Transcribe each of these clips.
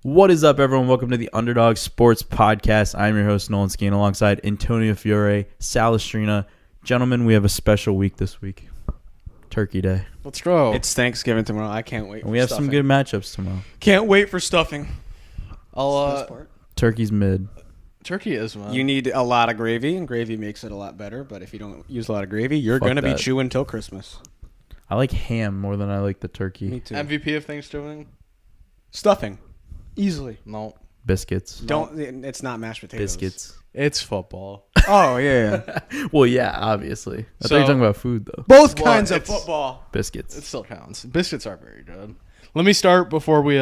What is up, everyone? Welcome to the Underdog Sports Podcast. I'm your host, Nolan Skeen, alongside Antonio Fiore, Salestrina. Gentlemen, we have a special week this week. Turkey Day. Let's go. It's Thanksgiving tomorrow. I can't wait. And we have some good matchups tomorrow. Can't wait for stuffing. Turkey's mid. Turkey is, man. You need a lot of gravy, and gravy makes it a lot better. But if you don't use a lot of gravy, you're Fuck going to be that. chewing till Christmas. I like ham more than I like the turkey. Me too. MVP of Thanksgiving? Stuffing. Easily. No. Biscuits. Don't. It's not mashed potatoes. Biscuits. It's football. Oh, yeah. Well, yeah, obviously. I thought you were talking about food, though. Both Well, kinds of it's- football. Biscuits. It still counts. Biscuits are very good. Let me start before we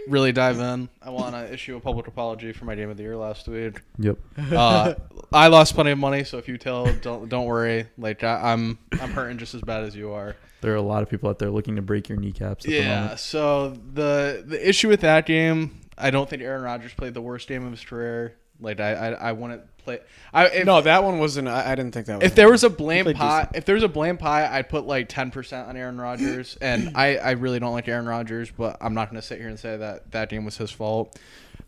really dive in. I want to issue a public apology for my game of the year last week. Yep. I lost plenty of money, so if you tell, don't worry. Like I'm hurting just as bad as you are. There are a lot of people out there looking to break your kneecaps at the Yeah. moment. So the issue with that game, I don't think Aaron Rodgers played the worst game of his career. Like I wouldn't play. No, that one wasn't. I didn't think that was. If there was a blame played pie, decent. if there was a blame pie, I'd put like 10% on Aaron Rodgers. And I really don't like Aaron Rodgers, but I'm not going to sit here and say that game was his fault.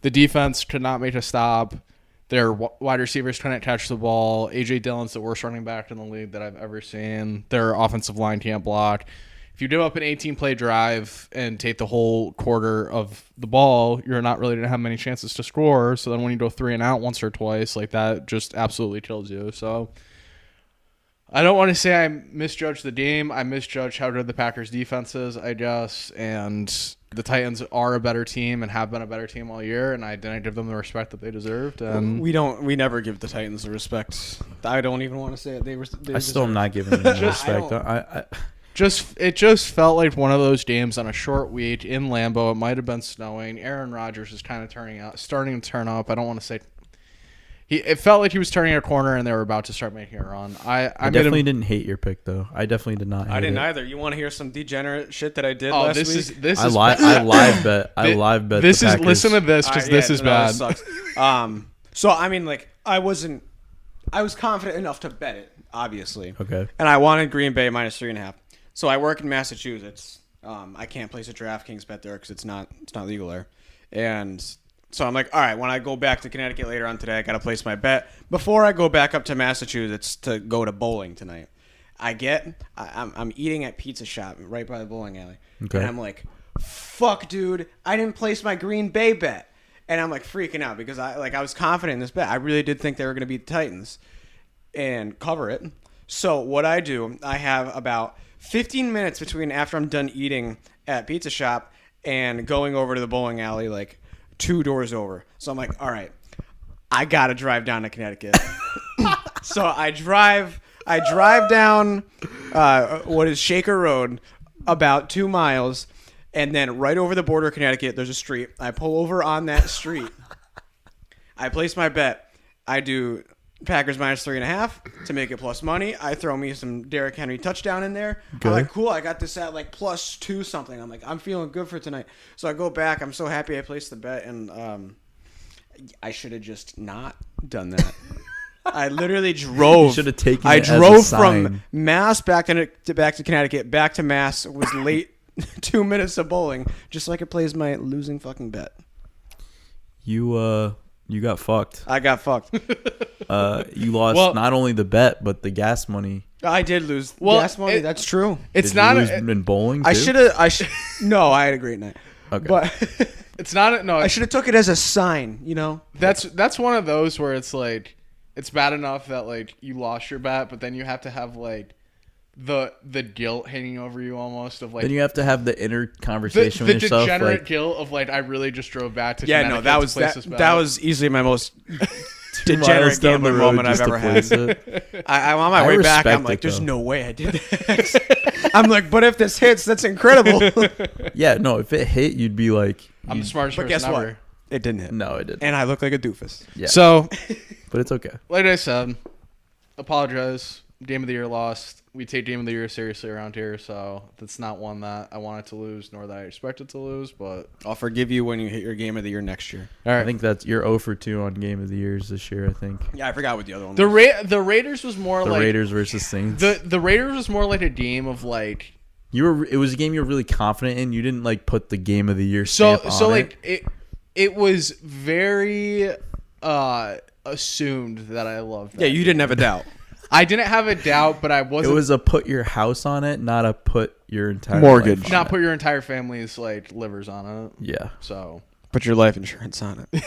The defense could not make a stop. Their wide receivers couldn't catch the ball. A.J. Dillon's the worst running back in the league that I've ever seen. Their offensive line can't block. If you give up an 18-play drive and take the whole quarter of the ball, you're not really going to have many chances to score. So then when you go 3 and out once or twice, like that just absolutely kills you. So I don't want to say I misjudged the game. I misjudged how good the Packers defense is, I guess. And the Titans are a better team and have been a better team all year, and I didn't give them the respect that they deserved. And We never give the Titans the respect. I don't even want to say it. I still am not giving them the respect. It just felt like one of those games on a short week in Lambeau. It might have been snowing. Aaron Rodgers is kind of starting to turn up. I don't want to say it felt like he was turning a corner and they were about to start making a run. I definitely didn't hate your pick, though. I definitely did not hate I didn't it. either. You want to hear some degenerate shit that I did Oh, last this week? is I live bet. I live bet. This the is Packers. listen to this because this is bad. This sucks. So I mean, like, I was confident enough to bet it, obviously. Okay. And I wanted Green Bay -3.5. So I work in Massachusetts. I can't place a DraftKings bet there because it's not legal there. And so I'm like, all right, when I go back to Connecticut later on today, I got to place my bet before I go back up to Massachusetts to go to bowling tonight. I'm eating at Pizza Shop right by the bowling alley. Okay. And I'm like, fuck, dude, I didn't place my Green Bay bet. And I'm like freaking out because I was confident in this bet. I really did think they were going to beat the Titans and cover it. So what I do, I have about 15 minutes between after I'm done eating at Pizza Shop and going over to the bowling alley, like 2 doors over. So I'm like, all right, I got to drive down to Connecticut. So I drive down what is Shaker Road about 2 miles, and then right over the border of Connecticut, there's a street. I pull over on that street. I place my bet. I do Packers -3.5 to make it plus money. I throw me some Derrick Henry touchdown in there. Good. I'm like, cool, I got this at like +2 something. I'm like, I'm feeling good for tonight. So I go back. I'm so happy I placed the bet, and I should have just not done that. I literally drove. You should have taken I it as a drove sign. from Mass back to Connecticut, back to Mass, was late 2 minutes of bowling, just so I could place my losing fucking bet. You got fucked. I got fucked. You lost not only the bet but the gas money. I did lose Well, gas money. That's true. It's Did not. you lose in bowling. Too? I should have. No, I had a great night. Okay. But It's not. No. I should have took it as a sign. You know. That's one of those where it's like it's bad enough that like you lost your bet, but then you have to have like the guilt hanging over you almost of like. Then you have to have the inner conversation the with yourself. degenerate Like, guilt of like I really just drove back to Yeah, Connecticut no, that to was place this bet. that was easily my most 2 miles degenerate down the gambling road moment I've just to ever place had. it. I'm on my I way back. respect I'm like, it, there's though. no way I did that. I'm like, but if this hits, that's incredible. Yeah, no. If it hit, you'd be like, I'm the smartest But person guess ever. what? It didn't hit. no, it didn't. And I look like a doofus. Yeah, So, but it's okay. like I said, apologize. Game of the Year lost. We take Game of the Year seriously around here, so that's not one that I wanted to lose, nor that I expected to lose. But I'll forgive you when you hit your Game of the Year next year. all right, I think that's you're 0 for 2 on Game of the Years this year. I think Yeah, I forgot what the other one was. the Raiders was more the like Raiders versus Saints. the Raiders was more like a game of like It was a game you were really confident in. You didn't like put the Game of the Year so stamp on so it. like it was very assumed that I loved that. Yeah, you didn't have a doubt. I didn't have a doubt, but I It wasn't. was a put your house on it, not a put your entire Mortgage. life on not it. put your entire family's like livers on it. Yeah. So Put your life insurance on it.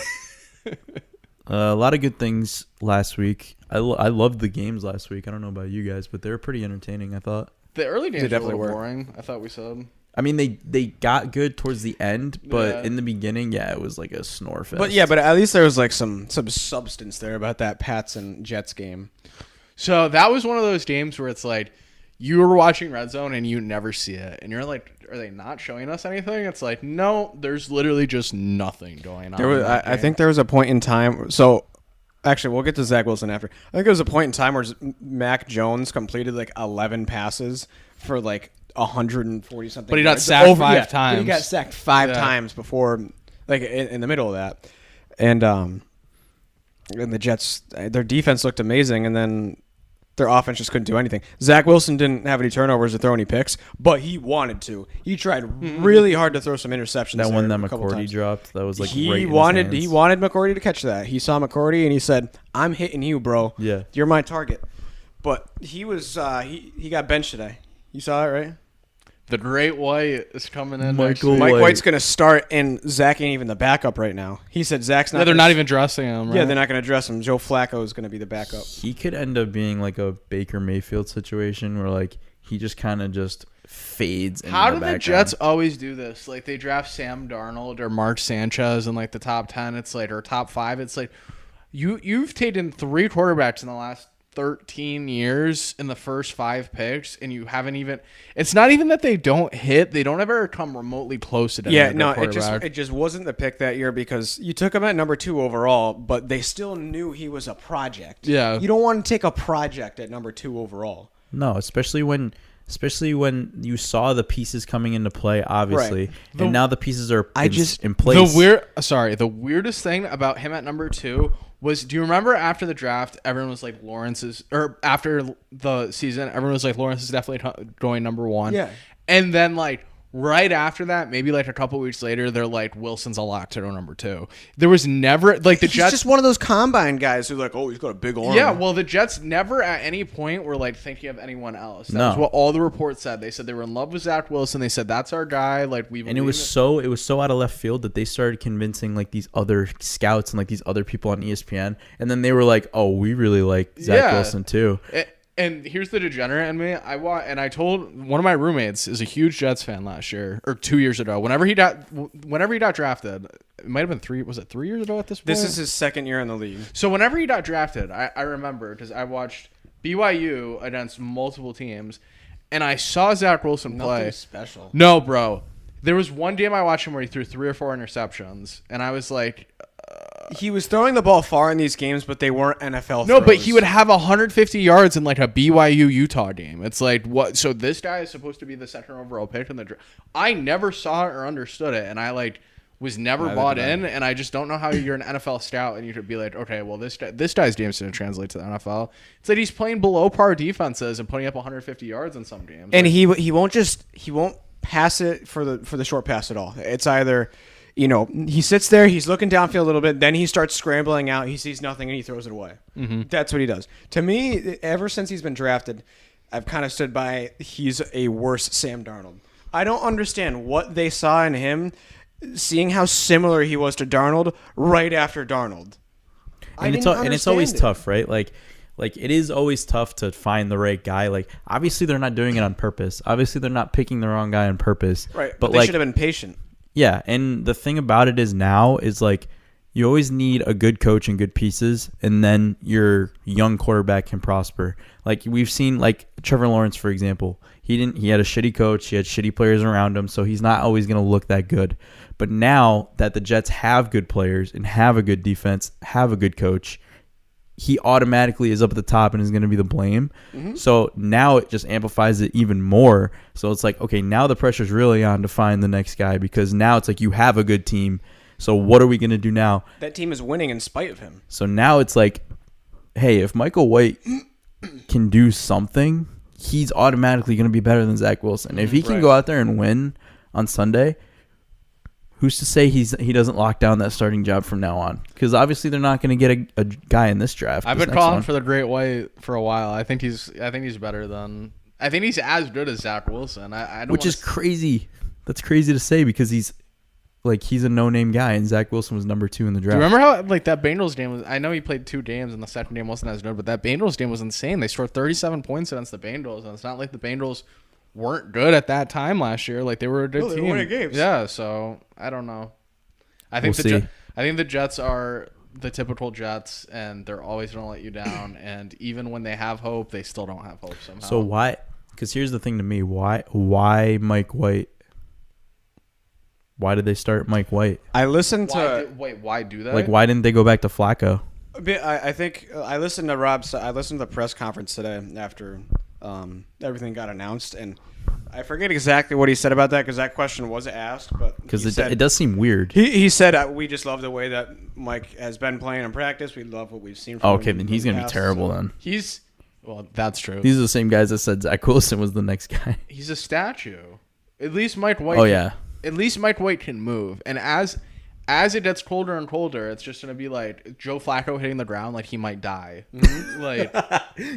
A lot of good things last week. I loved the games last week. I don't know about you guys, but they were pretty entertaining, I thought. the early games were a definitely little were. boring. I thought we said. I mean, they got good towards the end, but Yeah. in the beginning, yeah, it was like a snore fest. But yeah, but at least there was like some substance there about that Pats and Jets game. So that was one of those games where it's like you were watching Red Zone and you never see it, and you're like, "Are they not showing us anything?" It's like, no, there's literally just nothing going on. There was, in that I game. think there was a point in time. So, actually, we'll get to Zach Wilson after. I think there was a point in time where Mac Jones completed like 11 passes for like 140 something. But he got yards. sacked five But he times. got sacked five Yeah. times before, like in the middle of that, and the Jets, their defense looked amazing, and then their offense just couldn't do anything. Zach Wilson didn't have any turnovers or throw any picks, but he wanted to. He tried really hard to throw some interceptions. that one there that a couple McCourty times. dropped, that was like He right in his wanted hands. McCourty to catch that. He saw McCourty and he said, "I'm hitting you, bro. Yeah. You're my target." But he was he got benched today. You saw it, right? the Great White is coming in. next Michael week. Mike White. White's gonna start, and Zach ain't even the backup right now. He said Zach's not. Yeah, they're gonna- not even dressing him. Right? Yeah, they're not gonna dress him. Joe Flacco is gonna be the backup. He could end up being like a Baker Mayfield situation where like he just kind of just fades. into How do the background. Jets always do this? Like they draft Sam Darnold or Mark Sanchez in like the top 10. It's like or top 5. It's like you've taken 3 quarterbacks in the last 13 years in the first 5 picks, and you haven't even. It's not even that they don't hit; they don't ever come remotely close to. Yeah, no, it just wasn't the pick that year because you took him at number 2 overall, but they still knew he was a project. Yeah. You don't want to take a project at number 2 overall. No, especially when you saw the pieces coming into play, obviously, Right. and now the pieces are I just- in place. The weirdest thing about him at number 2 was, do you remember after the draft, everyone was like after the season, everyone was like Lawrence is definitely going number 1. Yeah. And then like right after that, maybe like a couple weeks later, they're like Wilson's a lock to go number 2. There was never like the He's Jets. just one of those combine guys who's like, oh, he's got a big arm. Yeah, well, the Jets never at any point were like thinking of anyone else. That was No. what all the reports said. They said they were in love with Zach Wilson. They said that's our guy. Like we And it was so out of left field that they started convincing like these other scouts and like these other people on ESPN, and then they were like, "Oh, we really like Zach Yeah. Wilson too." And here's the degenerate in me. I told one of my roommates is a huge Jets fan last year or 2 years ago. Whenever he got drafted, it might have been 3. Was it 3 years ago at this point? This is his second year in the league. So whenever he got drafted, I remember because I watched BYU against multiple teams, and I saw Zach Wilson play. Nothing special. No, bro. There was one game I watched him where he threw 3 or 4 interceptions, and I was like, He was throwing the ball far in these games, but they weren't NFL no, but throws. he would have 150 yards in like a BYU Utah game. It's like, what? So this guy is supposed to be the second overall pick in the draft. I never saw it or understood it, and I like was never Neither bought did I. in, and I just don't know how you're an NFL scout and you could be like, okay, well this guy's game's going to translate to the NFL. It's like he's playing below par defenses and putting up 150 yards in some games. And he won't pass it for the short pass at all. It's either, he sits there, he's looking downfield a little bit, then he starts scrambling out, he sees nothing, and he throws it away. Mm-hmm. That's what he does. To me, ever since he's been drafted, I've kind of stood by he's a worse Sam Darnold. I don't understand what they saw in him, seeing how similar he was to Darnold right after Darnold. And it's always tough, right? Like it is always tough to find the right guy. Like obviously they're not doing it on purpose. Obviously they're not picking the wrong guy on purpose. Right, But they like should have been patient. yeah, and the thing about it is now is like you always need a good coach and good pieces, and then your young quarterback can prosper. Like we've seen, like Trevor Lawrence, for example. He had a shitty coach. He had shitty players around him, so he's not always going to look that good. But now that the Jets have good players and have a good defense, have a good coach, he automatically is up at the top and is going to be the blame. Mm-hmm. So now it just amplifies it even more. So it's like, okay, now the pressure's really on to find the next guy, because now it's like you have a good team. So what are we going to do now? That team is winning in spite of him. So now it's like, hey, if Michael White can do something, he's automatically going to be better than Zach Wilson. If he can go out there and win on Sunday, who's to say he doesn't lock down that starting job from now on? Because obviously they're not going to get a guy in this draft. I've been calling for the Great White for a while. I think he's better than. I think he's as good as Zach Wilson. I don't. Which is crazy. That's crazy to say, because he's a no-name guy, and Zach Wilson was number 2 in the draft. Do you remember how that Bengals game was? I know he played 2 games, and the second game wasn't as good, but that Bengals game was insane. They scored 37 points against the Bengals, and it's not like the Bengals weren't good at that time last year. Like, they were a good team. They were winning games. Yeah, so I don't know. I think I think the Jets are the typical Jets, and they're always going to let you down. And even when they have hope, they still don't have hope somehow. So why? Because here's the thing to me: why Mike White? Why did they start Mike White? I listened to why do that? Like, why didn't they go back to Flacco? I think I listened to Rob's. I listened to the press conference today after everything got announced, and I forget exactly what he said about that, because that question was asked. But because it does seem weird. He said we just love the way that Mike has been playing in practice. We love what we've seen from him. Okay, then he's gonna be terrible. Then that's true. These are the same guys that said Zach Wilson was the next guy. He's a statue. At least Mike White. Oh yeah. At least Mike White can move, and as it gets colder and colder, it's just gonna be like Joe Flacco hitting the ground, like he might die. Like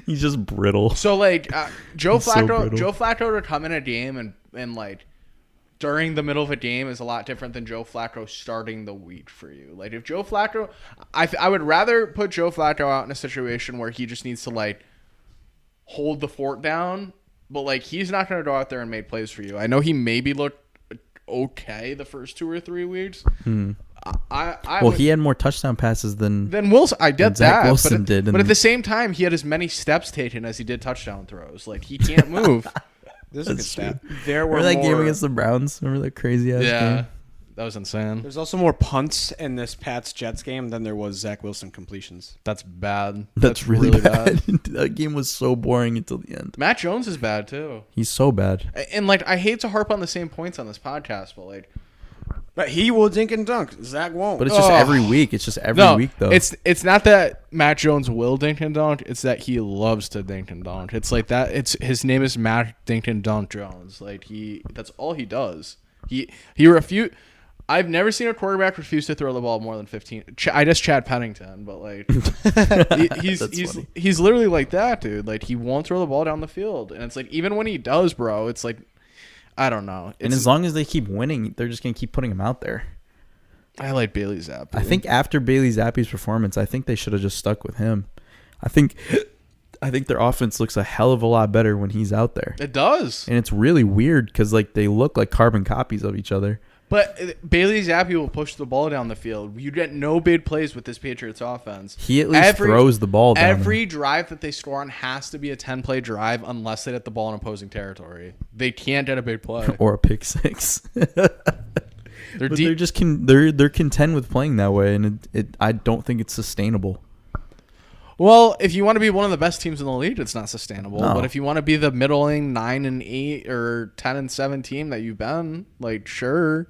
he's just brittle. So like Joe brittle. Flacco to come in a game and like during the middle of a game is a lot different than Joe Flacco starting the week for you. Like if Joe Flacco, I would rather put Joe Flacco out in a situation where he just needs to like hold the fort down, but like he's not gonna go out there and make plays for you. I know he maybe looked okay the first 2 or 3 weeks. He had more touchdown passes than Wilson. I get Zach that, Wilson but at the same time, he had as many steps taken as he did touchdown throws. Like he can't move. This is a good stat. Remember that game against the Browns? Remember that crazy ass game? That was insane. There's also more punts in this Pats-Jets game than there was Zach Wilson completions. That's bad. That's really bad. That game was so boring until the end. Matt Jones is bad too. He's so bad. And like, I hate to harp on the same points on this podcast, but like, but he will dink and dunk. Zach won't. But it's just every week. It's just every week though. It's not that Matt Jones will dink and dunk. It's that he loves to dink and dunk. It's like that. It's his name is Matt Dink and Dunk Jones. Like that's all he does. He I've never seen a quarterback refuse to throw the ball more than 15. I just Chad Pennington, but like he's literally like that, dude. Like he won't throw the ball down the field, and it's like even when he does, bro, it's like I don't know. And as long as they keep winning, they're just gonna keep putting him out there. I like Bailey Zappi. I think after Bailey Zappi's performance, I think they should have just stuck with him. I think their offense looks a hell of a lot better when he's out there. It does, and it's really weird because like they look like carbon copies of each other. But Bailey Zappi will push the ball down the field. You get no big plays with this Patriots offense. He at least throws the ball down. Every drive that they score on has to be a 10-play drive unless they get the ball in opposing territory. They can't get a big play. Or a pick six. They're content with playing that way, and I don't think it's sustainable. Well, if you want to be one of the best teams in the league, it's not sustainable. No. But if you want to be the middling 9-8 or 10-7 team that you've been, like, sure.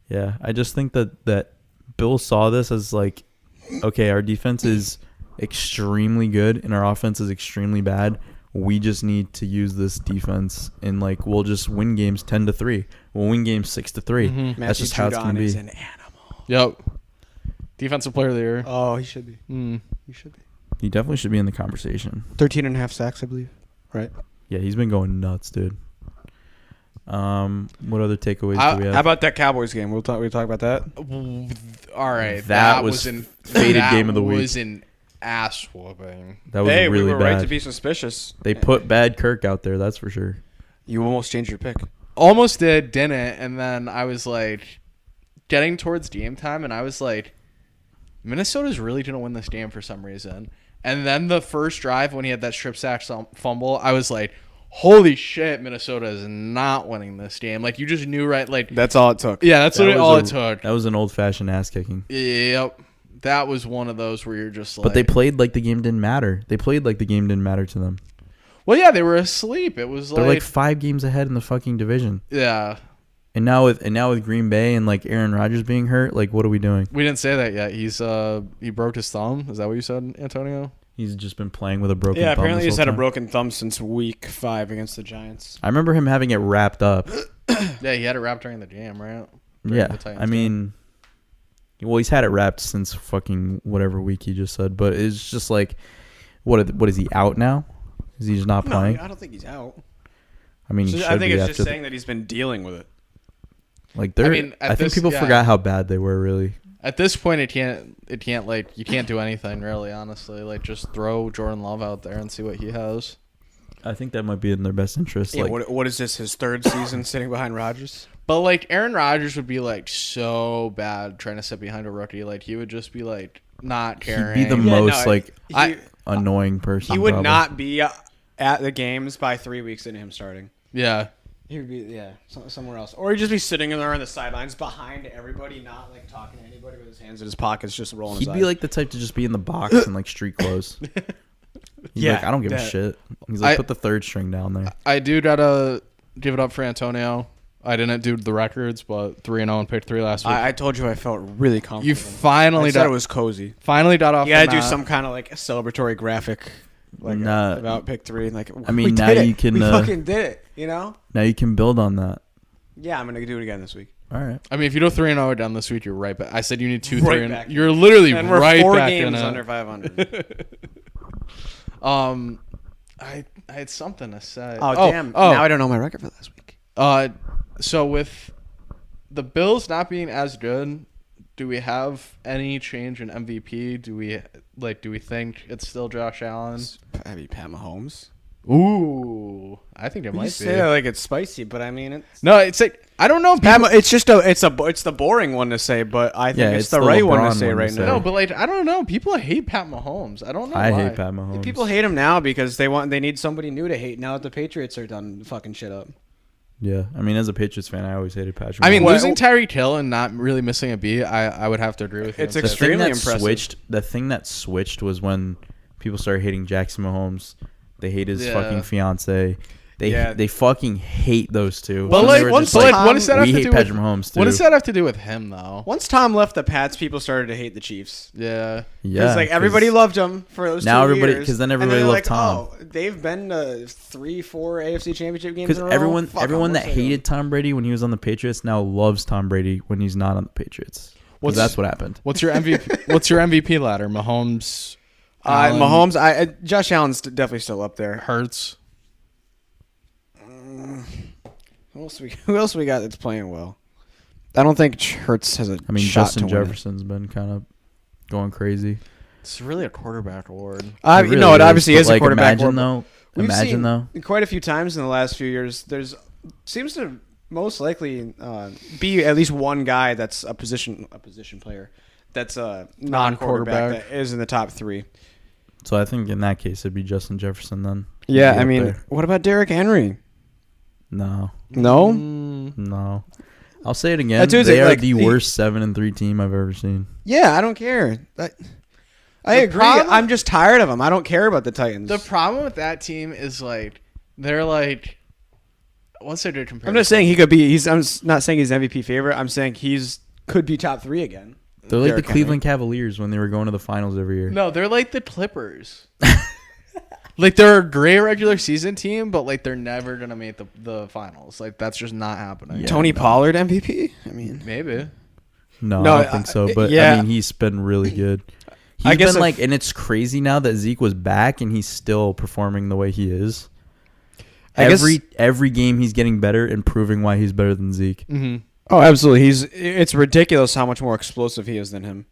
Yeah, I just think that Bill saw this as like, okay, our defense is extremely good and our offense is extremely bad. We just need to use this defense and like we'll just win games 10-3. We'll win games 6-3. Mm-hmm. That's just how it's gonna be. Is an animal. Yep. Defensive player of the year. Oh, he should be. He should be. He definitely should be in the conversation. 13.5 sacks, I believe. Right. Yeah, he's been going nuts, dude. What other takeaways do we have? How about that Cowboys game? We talk about that. All right, that was faded game of the week. Was an ass whooping. That was really we were bad. right to be suspicious. They put bad Kirk out there, that's for sure. You almost changed your pick. Almost didn't, and then I was like, getting towards game time, and I was like, Minnesota's really gonna win this game for some reason. And then the first drive when he had that strip sack fumble, I was like, holy shit, Minnesota is not winning this game. Like, you just knew, right? Like, that's all it took. Yeah, that's all it took. That was an old-fashioned ass kicking. Yep. that was one of those where you're just like. But they played like the game didn't matter. They played like the game didn't matter to them. Well, yeah, they were asleep. It was They're like 5 games ahead in the fucking division. Yeah. And now with Green Bay and like Aaron Rodgers being hurt, like what are we doing? We didn't say that yet. He broke his thumb. Is that what you said, Antonio? He's just been playing with a broken thumb. Yeah, apparently this he's whole had a time. broken thumb since week 5 against the Giants. I remember him having it wrapped up. Yeah, he had it wrapped during the game, right? Yeah, the Titans I mean, well, he's had it wrapped since fucking whatever week he just said. But it's just like, what is he out now? Is he just not playing? No, I don't think he's out. I mean, he should I think be it's after just saying that he's been dealing with it. like they're. I think people forgot how bad they were. Really. At this point, it can't like you can't do anything really. Honestly, like just throw Jordan Love out there and see what he has. I think that might be in their best interest. Yeah, like, what is this? His 3rd season sitting behind Rodgers? But like Aaron Rodgers would be like so bad trying to sit behind a rookie. Like he would just be like not caring. he'd be the Yeah, most no, like he- annoying person. He would probably. not be at the games by 3 weeks into him starting. Yeah. He would be somewhere else, or he'd just be sitting there on the sidelines behind everybody, not like talking to anybody, with his hands in his pockets, just rolling. He'd his be eyes. like the type to just be in the box in like street clothes. He's Yeah, like, I don't give a that- shit. He's like, put the 3rd string down there. I do gotta give it up for Antonio. I didn't do the records, but 3-0 and picked 3 last week. I told you I felt really comfortable. You finally I said got it was cozy. finally got off. You gotta the do mat. some kind of like celebratory graphic, like Nah. about pick 3. Like, I mean, we now did it. you can, we fucking did it. You know? Now you can build on that. Yeah, I'm gonna do it again this week. All right. I mean, if you go 3-0 down this week, you're right back. I said you need 2, Right 3. back. You're literally And we're right 4 back in games it. under 500. I had something to say. Oh, damn! Now I don't know my record for last week. So with the Bills not being as good, do we have any change in MVP? Do we think it's still Josh Allen? I mean, Pat Mahomes. Ooh, I think it You might say be. that like it's spicy, but I mean it's. No, it's like I don't know. If Pat, people, it's it's the boring one to say, but I think Yeah, it's it's the the right one to LeBron say one to right say. now. no, but like I don't know. People hate Pat Mahomes. I don't know. I why. hate Pat Mahomes. People hate him now because they need somebody new to hate now that the Patriots are done fucking shit up. Yeah, I mean, as a Patriots fan, I always hated Patrick. I mean, Mahomes. losing Tyreek Hill and not really missing a beat, I would have to agree with you. It's on that. extremely that impressive. switched. The thing that switched was when people started hating Jackson Mahomes. They hate his Yeah. fucking fiance. Yeah. They fucking hate those two. But And like, they were once, just like, what does that have we to hate do Patrick with Mahomes too. What does that have to do with him though? Once Tom left the Pats, people started to hate the Chiefs. Yeah. Yeah, Because like everybody loved him for those now 2 everybody- years. 'cause then and everybody they're loved like, Tom. Oh, they've been to 3-4 AFC Championship games. because in a row? Fuck 'em, everyone what's that hated Tom Brady when he was on the Patriots now loves Tom Brady when he's not on the Patriots. Because that's what happened. What's your MVP? What's your MVP ladder? Mahomes, Allen, Mahomes. Josh Allen's definitely still up there. Hurts. Who else we got that's playing well? I don't think Hurts has a I mean, shot Justin to win it. Jefferson's been kind of going crazy. It's really a quarterback award. It It really obviously but, is a like, quarterback. Imagine award, though. Imagine though. quite a few times in the last few years, there's seems to most likely be at least one guy that's a position player that's a non-quarterback that is in the top 3. So I think in that case it'd be Justin Jefferson then. Yeah, He'd be I up mean, there. what about Derrick Henry? No, No, no. I'll say it again. That dude's They are like- the worst 7-3 team I've ever seen. yeah, I don't care. I The agree. problem- I'm just tired of them. I don't care about the Titans. The problem with that team is like they're like, what's their comparison? I'm just saying he could be. I'm not saying he's MVP favorite. I'm saying could be top 3 again. They're like Derrick the Cleveland Cavaliers when they were going to the finals every year. No, they're like the Clippers. Like they're a great regular season team, but like they're never gonna make the finals. Like that's just not happening. Yeah. Tony Pollard MVP. I mean, Maybe. No, No, I don't think so. But yeah. I mean, he's been really good. I He's guess been if- like, and it's crazy now that Zeke was back and he's still performing the way he is. I guess- Every game he's getting better and proving why he's better than Zeke. Mm-hmm. oh, absolutely. It's ridiculous how much more explosive he is than him.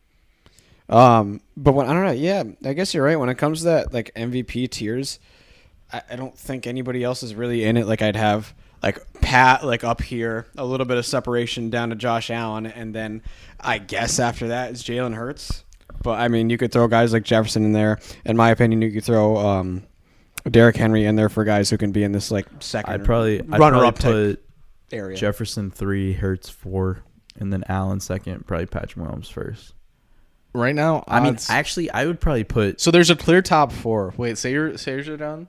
But when I don't know, yeah, I guess you're right. When it comes to that like MVP tiers, I don't think anybody else is really in it. Like I'd have like Pat like up here, a little bit of separation down to Josh Allen, and then I guess after that is Jalen Hurts. But I mean, you could throw guys like Jefferson in there. In my opinion, you could throw Derrick Henry in there for guys who can be in this like second. I'd probably runner-up type put area. Jefferson 3, Hurts 4, and then Allen second. Probably Patrick Mahomes first. right now, I mean, odds- actually, I would probably put so there's a clear top 4. Wait, say yours are down.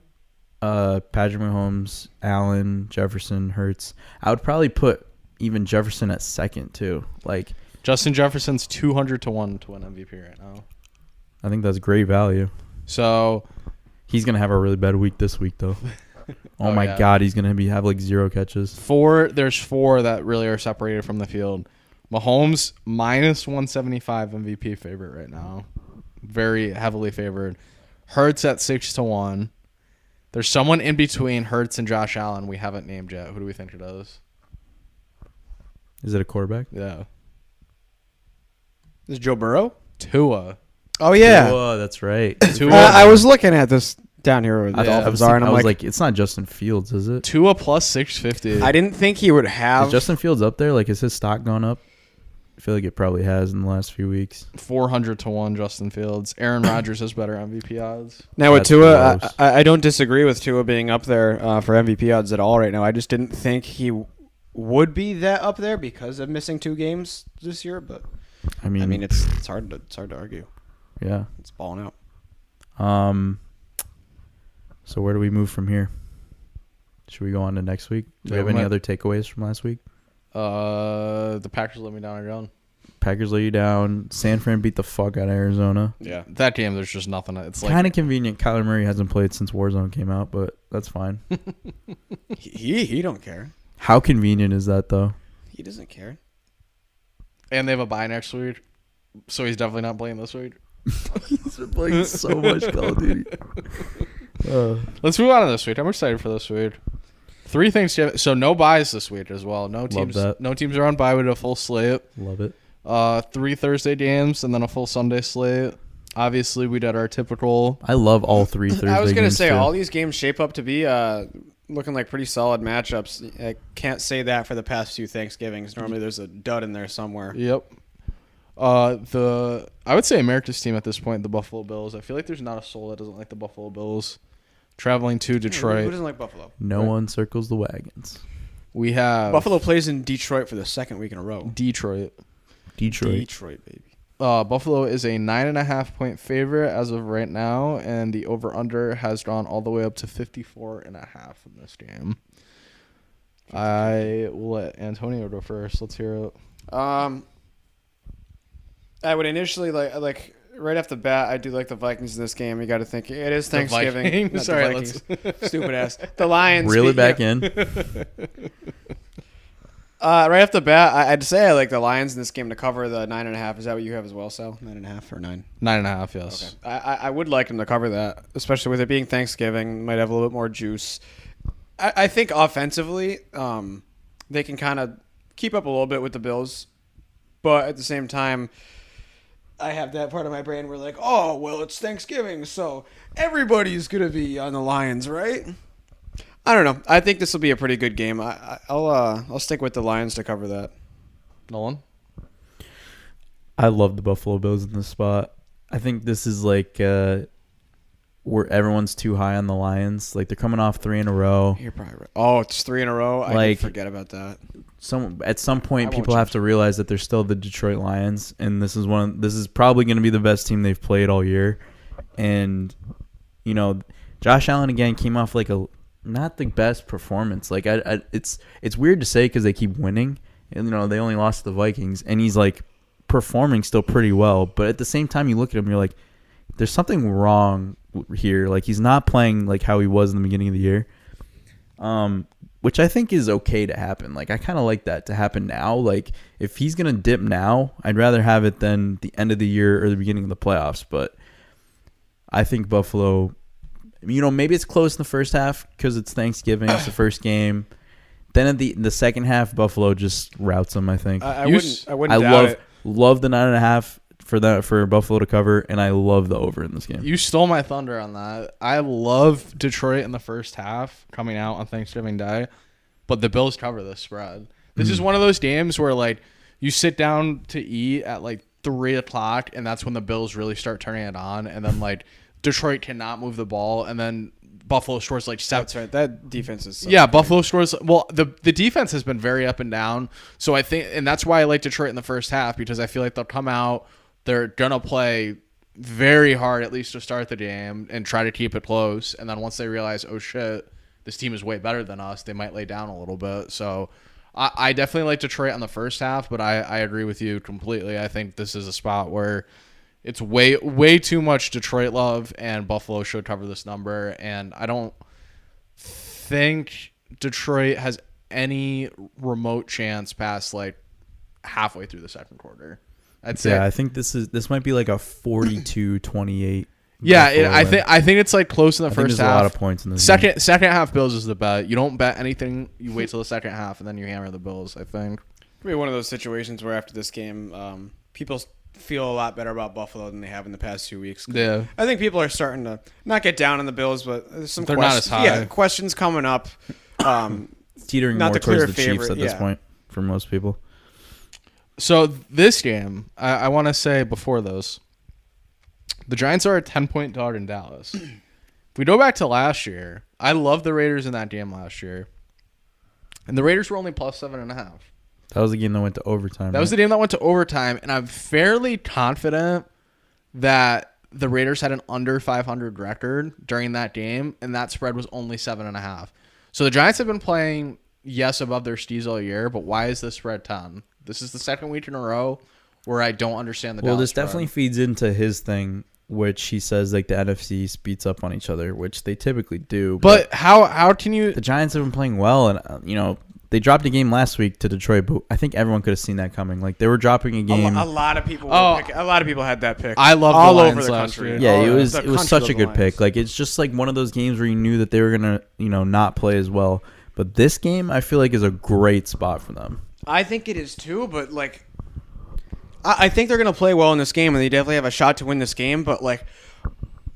Patrick Mahomes, Allen, Jefferson, Hurts. I would probably put even Jefferson at second too. Like Justin Jefferson's 200 to 1 to win MVP right now. I think that's great value. So He's gonna have a really bad week this week though. Oh my yeah. God, he's gonna have like 0 catches. there's 4 that really are separated from the field. Mahomes minus 175 MVP favorite right now. Very heavily favored. Hurts at 6 to 1. There's someone in between Hurts and Josh Allen we haven't named yet. Who do we think it is? Is it a quarterback? Yeah. Is it Joe Burrow? Tua. Oh yeah. Oh, that's right. Tua. I was looking at this down here where the I Dolphins was are, and I'm I was like, it's not Justin Fields, is it? Tua plus 650. I didn't think he would have. Is Justin Fields up there? Like, has his stock gone up? I feel like it probably has in the last few weeks. 400 to 1 Justin Fields. Aaron Rodgers has better MVP odds. Now with That's Tua, gross. I don't disagree with Tua being up there for MVP odds at all right now. I just didn't think he would be that up there because of missing 2 games this year. But I mean, it's hard to argue. yeah. It's balling out. So where do we move from here? Should we go on to next week? Do we Yeah, have we any might- other takeaways from last week? The Packers let me down again. Packers lay you down. San Fran beat the fuck out of Arizona. Yeah. That game, there's just nothing. It's like Kind of convenient. Kyler Murray hasn't played since Warzone came out, but that's fine. He don't care. How convenient is that, though? He doesn't care. and they have a bye next week, so he's definitely not playing this week. He's been playing so much Call of Duty. Let's move on to this week. I'm excited for this week. 3 things. So no buys this week as well. No teams. that. No teams are on bye. We did a full slate. Love it. 3 Thursday games and then a full Sunday slate. Obviously, we did our typical. I love all 3 Thursday I was gonna games, say too. all these games shape up to be looking like pretty solid matchups. I can't say that for the past few Thanksgivings. Normally there's a dud in there somewhere. Yep. I would say America's team at this point, the Buffalo Bills. I feel like there's not a soul that doesn't like the Buffalo Bills. Traveling to Who Detroit, doesn't like Buffalo? No one circles the wagons. we have Buffalo plays in Detroit for the 2nd week in a row. Detroit. Detroit. Baby. Buffalo is a 9.5 point favorite as of right now, and the over under has gone all the way up to 54.5 in this game. I will let Antonio go first. Let's hear it. I would initially like right off the bat. I do like the Vikings in this game. You got to think it is Thanksgiving. Vikings? Not the Sorry, Vikings. Stupid ass. The Lions. Reel it yeah. back in. Right off the bat, I'd say I like the Lions in this game to cover the 9.5. Is that what you have as well, Sal? 9.5 or 9? 9.5, yes. Okay. I would like them to cover that, especially with it being Thanksgiving. Might have a little bit more juice. I think offensively, they can kind of keep up a little bit with the Bills, but at the same time, I have that part of my brain where like, oh well, it's Thanksgiving, so everybody's gonna be on the Lions, right? I don't know. I think this will be a pretty good game. I'll stick with the Lions to cover that. Nolan? I love the Buffalo Bills in this spot. I think this is like where everyone's too high on the Lions. Like they're coming off 3 in a row. You're probably right. Oh, it's 3 in a row. I Like- did forget about that. At some point, I won't people have to realize that they're still the Detroit Lions, and this is probably going to be the best team they've played all year. And you know, Josh Allen again came off like a not the best performance. Like it's weird to say because they keep winning, and you know they only lost to the Vikings, and he's like performing still pretty well. But at the same time, you look at him, you're like, there's something wrong here. Like he's not playing like how he was in the beginning of the year. Which I think is okay to happen. Like I kind of like that to happen now. Like if he's gonna dip now, I'd rather have it than the end of the year or the beginning of the playoffs. But I think Buffalo, you know, maybe it's close in the first half because it's Thanksgiving. It's the first game. Then at the second half, Buffalo just routs them. I think. I You wouldn't I doubt it. love the 9.5 for Buffalo to cover, and I love the over in this game. You stole my thunder on that. I love Detroit in the first half coming out on Thanksgiving Day, but the Bills cover this spread. This is one of those games where like you sit down to eat at like 3 o'clock, and that's when the Bills really start turning it on, and then like Detroit cannot move the ball, and then Buffalo scores like 7. That's right. That defense is. Yeah, Buffalo scores. Well, the defense has been very up and down. So I think, and that's why I like Detroit in the first half because I feel like they'll come out, they're going to play very hard, at least to start the game, and try to keep it close. And then once they realize, oh, shit, this team is way better than us, they might lay down a little bit. So I definitely like Detroit on the first half, but I agree with you completely. I think this is a spot where it's way too much Detroit love, and Buffalo should cover this number. And I don't think Detroit has any remote chance past like halfway through the second quarter. I'd say. Yeah, I think this might be like a 42-28. Yeah, I think it's like close in the first there's half. a lot of points in this second half Bills is the bet. You don't bet anything. You wait till the second half and then you hammer the Bills. I think. It'll be one of those situations where after this game, people feel a lot better about Buffalo than they have in the past 2 weeks. Yeah, I think people are starting to not get down on the Bills, but there's some They're not as high. Yeah, questions coming up. Teetering not more the towards clear the favorite, Chiefs at this yeah. point for most people. So this game, I want to say before those, the Giants are a 10-point dog in Dallas. If we go back to last year, I love the Raiders in that game last year, and the Raiders were only plus 7.5. That was the game that went to overtime. That was the game that went to overtime, and I'm fairly confident that the Raiders had an under 500 record during that game, and that spread was only 7.5. So the Giants have been playing, yes, above their skis all year, but why is this spread 10? This is the second week in a row where I don't understand the Dallas this spread. definitely feeds into his thing, which he says like the NFC beats up on each other, which they typically do. But how can you? The Giants have been playing well, and they dropped a game last week to Detroit, but I think everyone could have seen that coming. Like they were dropping a game. A lot of people. A lot of people had that pick. I love all the Lions over the last country. year. Yeah, Oh, it was the country such a loved good the pick. Lions. Like it's just like one of those games where you knew that they were gonna not play as well. But this game, I feel like, is a great spot for them. I think it is too, but like, I think they're gonna play well in this game, and they definitely have a shot to win this game. But like,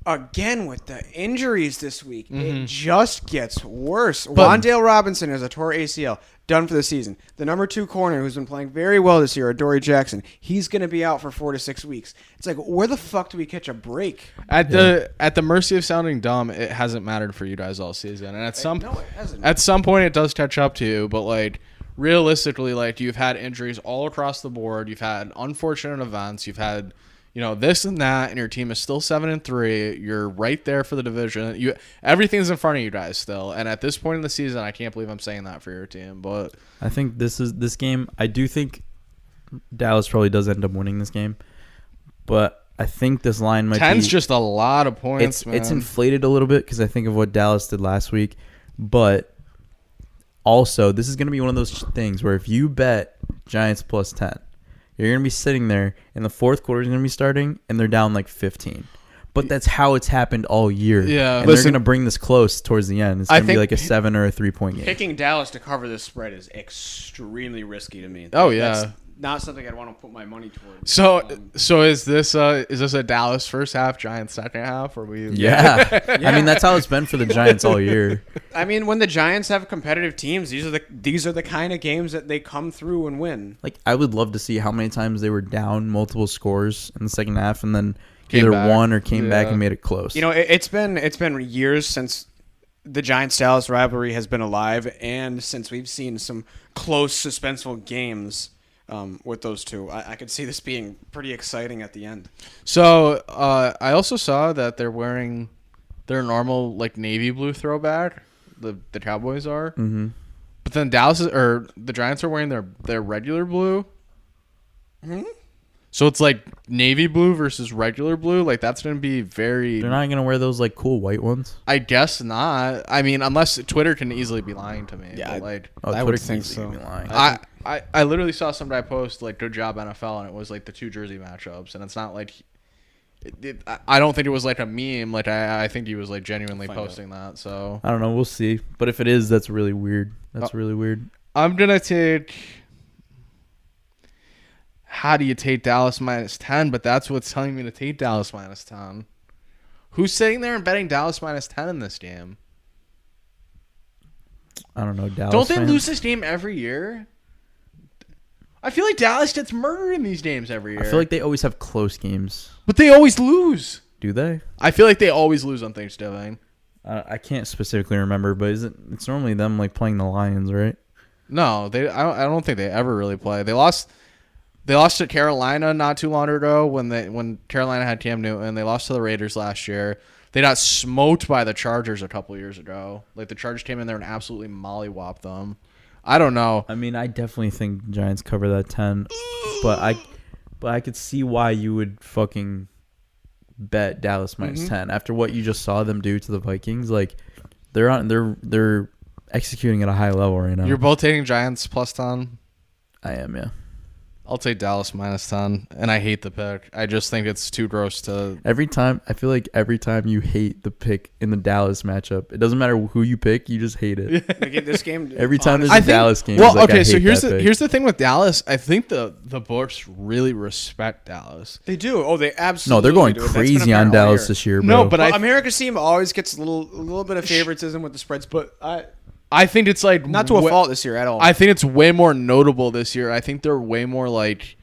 again with the injuries this week, it just gets worse. Wan'Dale Robinson is a tore ACL, done for the season. The number 2 corner, who's been playing very well this year, Adoree Jackson, he's gonna be out for 4 to 6 weeks. It's like, where the fuck do we catch a break? At the mercy of sounding dumb, it hasn't mattered for you guys all season, and No, it hasn't. at some point it does catch up to you. But like realistically, like you've had injuries all across the board. You've had unfortunate events. You've had this and that, and your team is still 7-3. You're right there for the division. Everything's in front of you guys still. And at this point in the season, I can't believe I'm saying that for your team. But I think this game. I do think Dallas probably does end up winning this game, but I think this line might 10's be just a lot of points. it's inflated a little bit because I think of what Dallas did last week, but also this is going to be one of those things where if you bet Giants plus 10. You're going to be sitting there, and the fourth quarter is going to be starting, and they're down like 15. But that's how it's happened all year. Yeah. And they're going to bring this close towards the end. It's going to be like a 7 or a 3-point game. Picking Dallas to cover this spread is extremely risky to me. Oh, yeah. That's not something I'd want to put my money towards. So is this a Dallas first half, Giants second half? Or we? Yeah. I mean, that's how it's been for the Giants all year. I mean, when the Giants have competitive teams, these are the kind of games that they come through and win. Like, I would love to see how many times they were down multiple scores in the second half and then Came either back. won or came back Yeah. and made it close. It's been years since the Giants-Dallas rivalry has been alive, and since we've seen some close, suspenseful games with those two. I could see this being pretty exciting at the end. So I also saw that they're wearing their normal like navy blue throwback. The Cowboys are, but then the Giants are wearing their regular blue. So it's like navy blue versus regular blue. Like that's gonna be very. They're not going to wear those like cool white ones. I guess not. I mean, unless Twitter can easily be lying to me. Yeah, but, like Oh, I Twitter would can think easily so. be lying. I literally saw some guy post like "Good job NFL" and it was like the two jersey matchups, and it's not like I don't think it was like a meme. Like I think he was like genuinely posting that. So I don't know. We'll see. But if it is, that's really weird. That's really weird. I'm gonna take. How do you take Dallas minus 10? But that's what's telling me to take Dallas minus 10. Who's sitting there and betting Dallas minus 10 in this game? I don't know. Dallas Don't they fans? lose this game every year? I feel like Dallas gets murdered in these games every year. I feel like they always have close games. But they always lose. Do they? I feel like they always lose on Thanksgiving. I can't specifically remember, but it's normally them like playing the Lions, right? No, I don't think they ever really play. They lost. They lost to Carolina not too long ago when Carolina had Cam Newton. They lost to the Raiders last year. They got smoked by the Chargers a couple years ago. Like, the Chargers came in there and absolutely mollywopped them. I don't know. I mean, I definitely think Giants cover that 10, but I could see why you would fucking bet Dallas minus 10 after what you just saw them do to the Vikings. Like, they're executing at a high level right now. You're both taking Giants plus 10? I am, yeah. I'll take Dallas minus 10, and I hate the pick. I just think it's too gross to... I feel like every time you hate the pick in the Dallas matchup, it doesn't matter who you pick, you just hate it. Like, this game, Every time there's a honestly, Dallas game, Well, it's like, okay, I so hate that pick. here's the thing with Dallas. I think the books really respect Dallas. they do. Oh, they No, absolutely they're going do. That's been crazy on apparent all Dallas year. this year, bro. No, but Well, America's team always gets a little bit of favoritism with the spreads, but I think it's like... not to a fault this year at all. I think it's way more notable this year. I think they're way more like...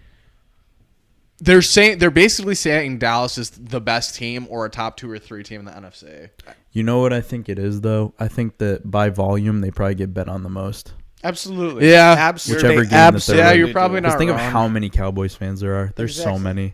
They're basically saying Dallas is the best team or a top 2 or 3 team in the NFC. You know what I think it is, though? I think that by volume, they probably get bet on the most. Absolutely. Yeah. Absolutely. Whichever game that they're Yeah, in. you're probably Just not think wrong. of how many Cowboys fans there are. There's so Exactly. many.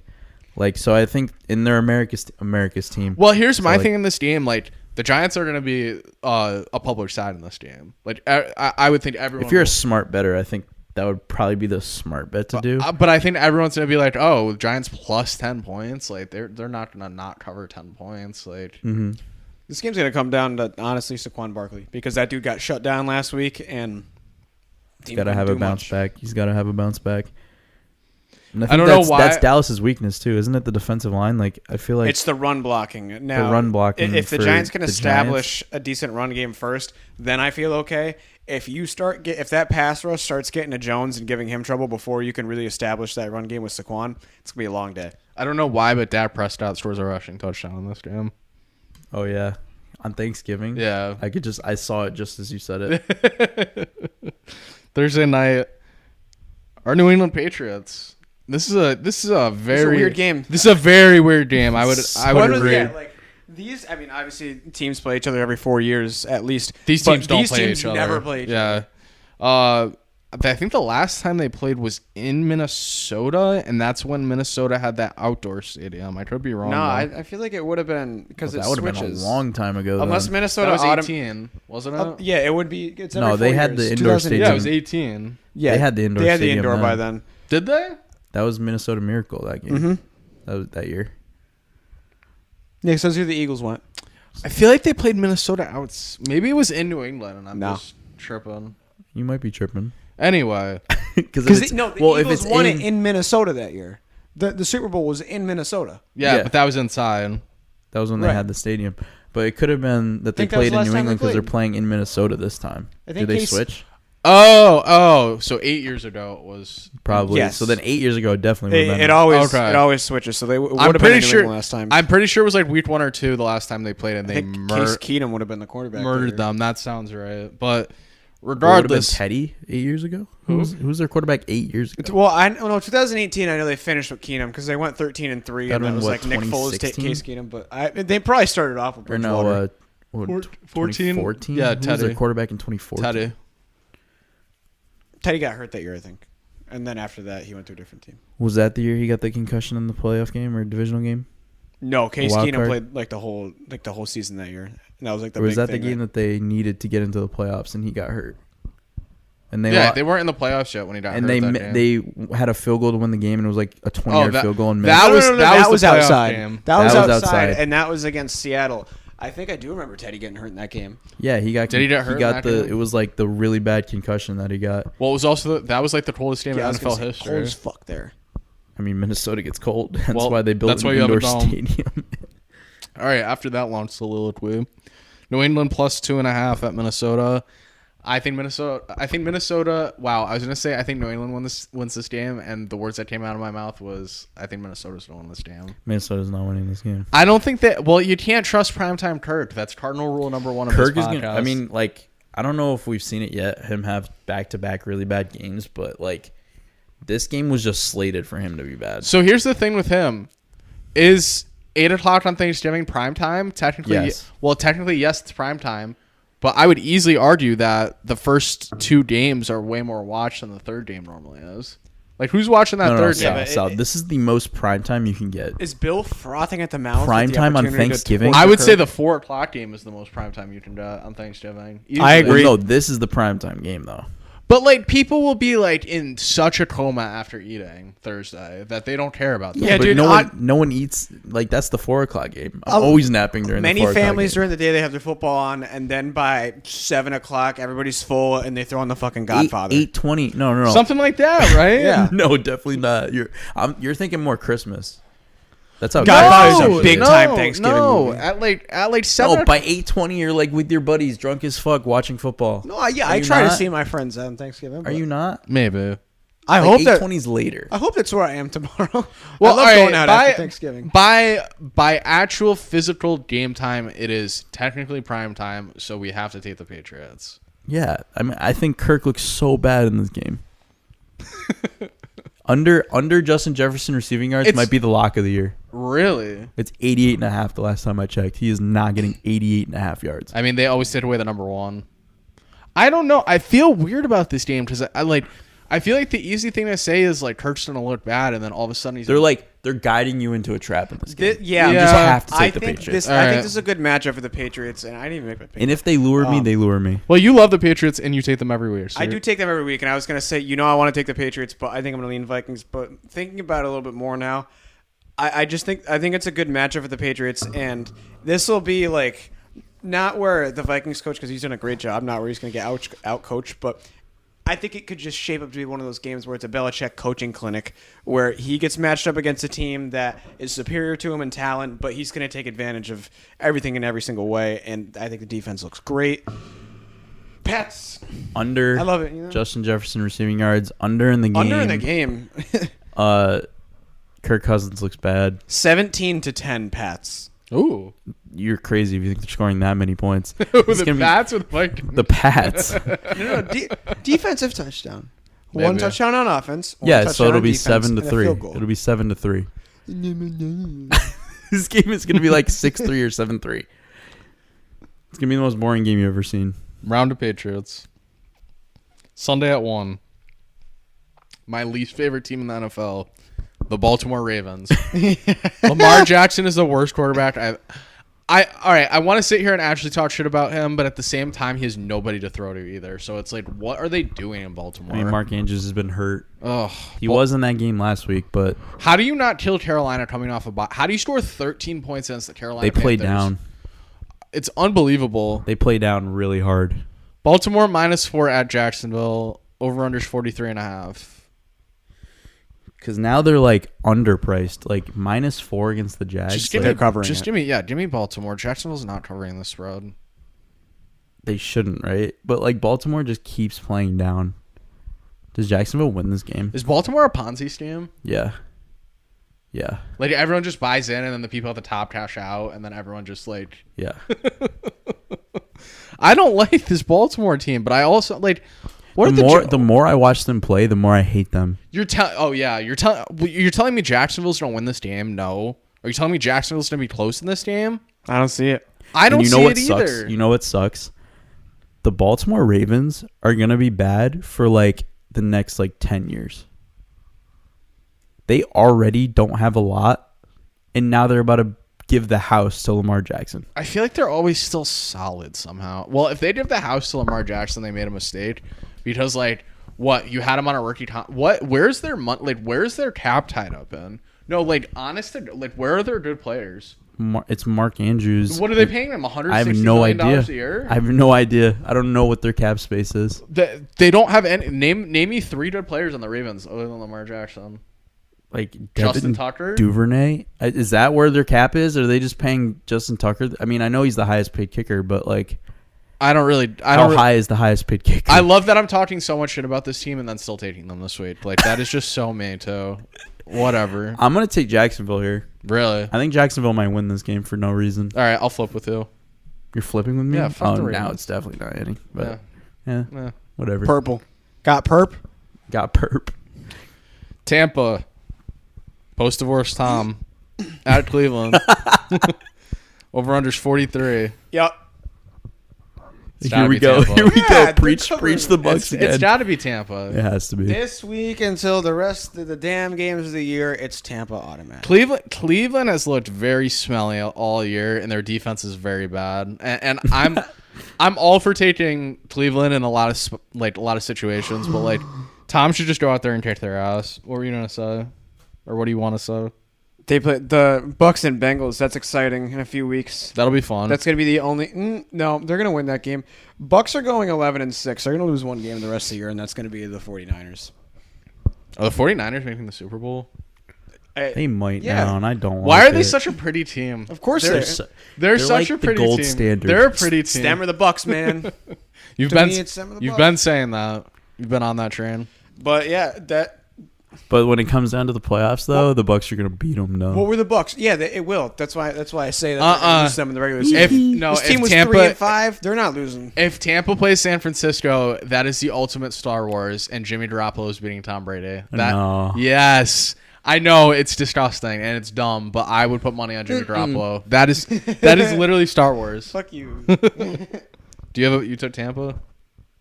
Like, so I think in their America's team. Well, here's my like- thing in this game. Like, the Giants are going to be a public side in this game. Like, I would think everyone... If you're a smart bettor, I think that would probably be the smart bet to do. But I think everyone's going to be like, oh, Giants plus 10 points. Like, they're not going to not cover 10 points. Like... Mm-hmm. This game's going to come down to, honestly, Saquon Barkley, because that dude got shut down last week, and He's got to have a bounce back. He's got to have a bounce back. And I don't know why- That's Dallas's weakness, too. Isn't it the defensive line? Like, I feel like It's the run blocking. Now, run blocking If the for Giants can the establish a decent run game first, then I feel okay. If you if that pass rush starts getting to Jones and giving him trouble before you can really establish that run game with Saquon, it's gonna be a long day. I don't know why, but Dak Prescott scores a rushing touchdown in this game. oh, yeah. On Thanksgiving. Yeah. I saw it just as you said it. Thursday night, our New England Patriots. This is a very weird game. This is a very weird game. I would agree. Yeah, like these. I mean, obviously, teams play each other every 4 years at least. These but teams don't these play teams each other. Never play each other. Yeah. I think the last time they played was in Minnesota, and that's when Minnesota had that outdoor stadium. I could be wrong. No, though. I feel like it would have been because That it would have been a switches. long time ago. Unless then. Minnesota that was 18, wasn't it? yeah, it would be. It's No, every they 4 had years. the indoor 2008. stadium. Yeah, it was 18. Yeah, They had the indoor They had the stadium indoor then. by then. Did they? That was Minnesota Miracle that game. Mm-hmm. That was that year. Yeah, so that's who the Eagles went. I feel like they played Minnesota out. Maybe it was in New England, and I'm No. just tripping. You might be tripping. Anyway, Because The Eagles won it in Minnesota that year. The Super Bowl was in Minnesota. yeah, Yeah. but that was inside. that was when they Right. had the stadium. But it could have been that they think that was played the in last New time England they because they're played. playing in Minnesota this time. I Did think they Case- switch? Oh, so 8 years ago it was. Probably. Yes. So then 8 years ago, it definitely would have been. Okay. It always switches. So they would I'm have been pretty in New sure. England last time. I'm pretty sure it was like week 1 or 2 the last time they played, and I they think Case Keenum would have been the quarterback. murdered there. them. That sounds right. But It would have been regardless, Teddy 8 years ago. Who was their quarterback 8 years ago? Well, I no 2018. I know they finished with Keenum because they went 13-3, and That'd that been was what, like Nick Foles, 2016? Case Keenum. But they probably started off with Or Bridgewater. no, 14? 2014? Yeah, Who was their Teddy. quarterback in 2014? Teddy. Teddy got hurt that year, I think, and then after that he went to a different team. Was that the year he got the concussion in the playoff game or divisional game? No, Case wild Keenum card? played like the whole season that year, and that was like the Or was big that the thing game that they needed to get into the playoffs and he got hurt? And they Yeah, lo- they weren't in the playoffs yet when he got and hurt. they that mi- game. they had a field goal to win the game and it was like a 20-yard that- field goal and that missed. was- that was the playoff outside. game. That was That was outside, outside. and that was against Seattle. I think I do remember Teddy getting hurt in that game. Yeah, he got. Did he get hurt He in got that the. game? It was like the really bad concussion that he got. Well, it was also that was like the coldest game Yeah, I in was gonna NFL say, history. cold as fuck there. I mean, Minnesota gets cold. That's Well, why they built that's an why you have a indoor dome. stadium. All right, after that launch soliloquy, New England plus 2.5 at Minnesota. I think Minnesota. Wow, I was gonna say I think New England wins this game, and the words that came out of my mouth was I think Minnesota's gonna win this game. Minnesota's not winning this game. I don't think that. Well, you can't trust primetime Kirk. That's cardinal rule number 1 of Kirk this is podcast. gonna. I mean, like, I don't know if we've seen it yet. Him have back-to-back really bad games, but like, this game was just slated for him to be bad. So here's the thing with him: is 8 o'clock on Thanksgiving primetime? Technically, Yes. Well, technically, yes, it's primetime. But I would easily argue that the first 2 games are way more watched than the third game normally is. Like, who's watching that No, third Sal, game? Sal, this is the most prime time you can get. Is Bill frothing at the mouth? Prime with the time on opportunity to Thanksgiving? torture I would say Kirk? the 4 o'clock game is the most prime time you can do on Thanksgiving. I agree. No, this is the prime time game though. But, like, people will be, like, in such a coma after eating Thursday that they don't care about that. Yeah, but dude, no one eats. Like, that's the 4 o'clock game. I'm always napping during Many the 4 o'clock families game. during the day they have their football on, and then by 7 o'clock everybody's full and they throw on the fucking Godfather. 8:20. No. Something like that, right? Yeah. No, definitely not. You're thinking more Christmas. That's how Godfather's a big. big-time Thanksgiving No, movie. at like 7 Oh, by 8:20, you're like with your buddies, drunk as fuck, watching football. No, yeah, Are I you try to not? see my friends on Thanksgiving. Are but you not? Maybe. I Like hope that. 8:20's later. I hope that's where I am tomorrow. Well, I love all right, going out after Thanksgiving. By actual physical game time, it is technically prime time, so we have to take the Patriots. Yeah, I mean, I think Kirk looks so bad in this game. under Justin Jefferson receiving yards It's- might be the lock of the year. Really? It's 88.5 the last time I checked. He is not getting 88.5 yards. I mean, they always take away the number 1. I don't know. I feel weird about this game because I feel like the easy thing to say is like Kirk's gonna look bad, and then all of a sudden They're guiding you into a trap in this game. Yeah, You Yeah. just have to I take the think Patriots. this. I think Alright. this is a good matchup for the Patriots, and I didn't even make my pick. And if they lure me, they lure me. Well, you love the Patriots and you take them every week. So I do take them every week, and I was gonna say, I want to take the Patriots, but I think I'm gonna lean Vikings. But thinking about it a little bit more now, I think it's a good matchup for the Patriots, and this will be like not where the Vikings coach, because he's done a great job, not where he's gonna get out coached, but I think it could just shape up to be one of those games where it's a Belichick coaching clinic where he gets matched up against a team that is superior to him in talent, but he's going to take advantage of everything in every single way. And I think the defense looks great. Pats. Under I love it. You know? Justin Jefferson receiving yards. Under in the game. Under in the game. Kirk Cousins looks bad. 17-10 Pats. Ooh, You're crazy if you think they're scoring that many points. the It's gonna be- Pats with Vikings. The Pats. No, defensive touchdown. One Maybe. touchdown on offense. One Yeah, so touchdown it'll on be defense, 7-3. and a field goal. It'll be 7-3. This game is gonna be like 6-3 or 7-3. It's gonna be the most boring game you've ever seen. Round of Patriots. Sunday at 1. My least favorite team in the NFL, the Baltimore Ravens. Lamar Jackson is the worst quarterback. All right, I want to sit here and actually talk shit about him, but at the same time, he has nobody to throw to either. So it's like, what are they doing in Baltimore? I mean, Mark Andrews has been hurt. Ugh. He was in that game last week, but How do you not kill Carolina coming off a bye? How do you score 13 points against the Carolina they played Panthers? down. It's unbelievable. They play down really hard. Baltimore -4 at Jacksonville. Over-unders 43.5. Because now they're like underpriced, like -4 against the Jags. Just give Like, They're covering Just it. give me Baltimore. Jacksonville's not covering this spread. they shouldn't, right? But like Baltimore just keeps playing down. Does Jacksonville win this game? Is Baltimore a Ponzi scheme? Yeah. Yeah. Like everyone just buys in, and then the people at the top cash out, and then everyone just like. Yeah. I don't like this Baltimore team, but I also like. What The more I watch them play, the more I hate them. you're telling? Oh yeah, you're telling me Jacksonville's gonna win this game? No. Are you telling me Jacksonville's gonna be close in this game? I don't see it. I don't And you know see what it sucks? either. You know what sucks? The Baltimore Ravens are gonna be bad for like the next like 10 years. They already don't have a lot, and now they're about to give the house to Lamar Jackson. I feel like they're always still solid somehow. Well, if they give the house to Lamar Jackson, they made a mistake because like what you had him on a rookie time. What? Where's their where's their cap tied up in? No, like honest, like where are their good players? It's Mark Andrews. What are they paying him? $160 I have no million idea. a year? I have no idea. I don't know what their cap space is. They don't have any. Name me 3 good players on the Ravens other than Lamar Jackson. Like Justin Devin Tucker? Duvernay. Is that where their cap is? Or are they just paying Justin Tucker? I mean, I know he's the highest paid kicker, but like, how high is the highest paid kicker? I love that I'm talking so much shit about this team and then still taking them this week. Like that is just so me too. Whatever. I'm gonna take Jacksonville here. Really? I think Jacksonville might win this game for no reason. All right, I'll flip with you. You're flipping with me? Yeah, fuck the now Ravens. it's definitely not hitting. But Yeah. yeah, whatever. Purple. Got perp. Got perp. Tampa. Post-divorce Tom. At Cleveland. Over-unders 43. Yep. It's Here gotta we be go. Tampa. Here we Yeah, go. they're Preach covering- the Bucks again. It's got to be Tampa. It has to be. This week until the rest of the damn games of the year, it's Tampa automatic. Cleveland has looked very smelly all year, and their defense is very bad. And I'm all for taking Cleveland in a lot of situations, but like Tom should just go out there and kick their ass. What were you gonna say, or what do you want to say? They play the Bucks and Bengals. That's exciting in a few weeks. That'll be fun. That's gonna be the only. No, they're gonna win that game. Bucks are going 11-6. They're gonna lose one game the rest of the year, and that's gonna be the 49ers. Are the 49ers making the Super Bowl? They might Yeah. now, and I don't. Why like are they it. such a pretty team? Of course They're they're. They're such like a the pretty gold team. standard. They're a pretty team. Stem or the Bucks, man. You've To been me, it's them or the you've Bucks. been saying that. You've been on that train. But yeah, that. But when it comes down to the playoffs, though, the Bucks are gonna beat them. No. What were the Bucks? Yeah, it will. That's why I say that. They're gonna lose them in the regular season. If no, This team if was Tampa 3-5. They're not losing. if Tampa plays San Francisco, that is the ultimate Star Wars, and Jimmy Garoppolo is beating Tom Brady. That No. yes. I know it's disgusting and it's dumb, but I would put money on Jimmy Garoppolo. That is literally Star Wars. Fuck you. Do you took Tampa?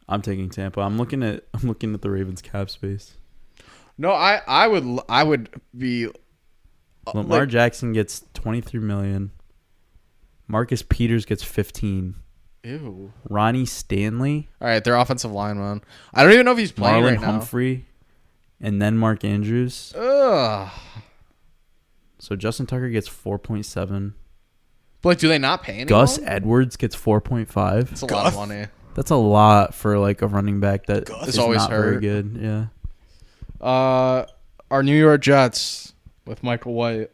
I'm taking Tampa. I'm looking at the Ravens cap space. No, I would be Lamar Jackson gets 23 million. Marcus Peters gets 15. ew. Ronnie Stanley, All right, their offensive lineman. I don't even know if he's playing Marlon right now. Humphrey, and then Mark Andrews. Ugh. So Justin Tucker gets 4.7. But like, do they not pay anyone? Gus Edwards gets 4.5. It's a lot of money. That's a lot for like a running back that Gus is is always not very hurt. good. Yeah. Our New York Jets with Michael White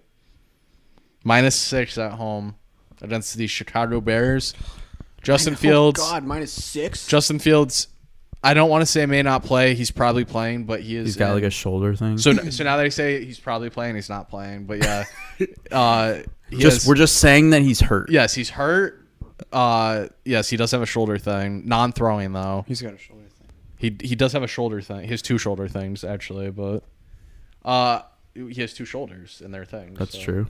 -6 at home against the Chicago Bears. Justin Fields. Oh God, -6. Justin Fields. I don't want to say may not play. He's probably playing, but he is. He's got like a shoulder thing. So now that I say he's probably playing, he's not playing. But yeah, we're just saying that he's hurt. Yes, he's hurt. Yes, he does have a shoulder thing. Non-throwing though. He's got a shoulder thing. He does have a shoulder thing. He has two shoulder things actually, but he has two shoulders in their things. That's so. true.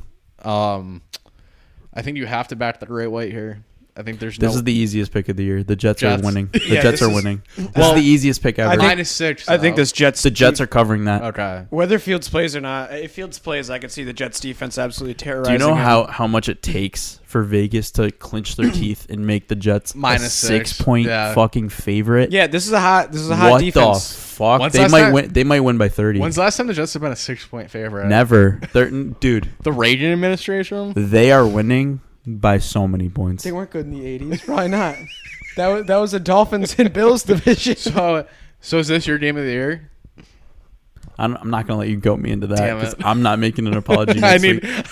I think you have to back the Great White here. I think there's This no is the easiest pick of the year. The Jets are Jets. winning. The Yeah, Jets this are is- winning. This Well, is the easiest pick ever. I think- -6. I think though. this Jets. The Jets are covering that. Okay. Whether Fields plays or not, if Fields plays, I could see the Jets defense absolutely terrorizing. Do you know him. how much it takes for Vegas to clinch their teeth and make the Jets -6. a 6-point Yeah. fucking favorite? Yeah, this is a hot what defense. the fuck? When's They last might time- win. They might win by 30. When's the last time the Jets have been a 6-point favorite? Never. Dude, The Reagan administration. they are winning by so many points. They weren't good in the '80s. Probably not. That was the Dolphins and Bills division. So is this your game of the year? I'm not gonna let you goat me into that Damn because it. I'm not making an apology. I Next mean, week.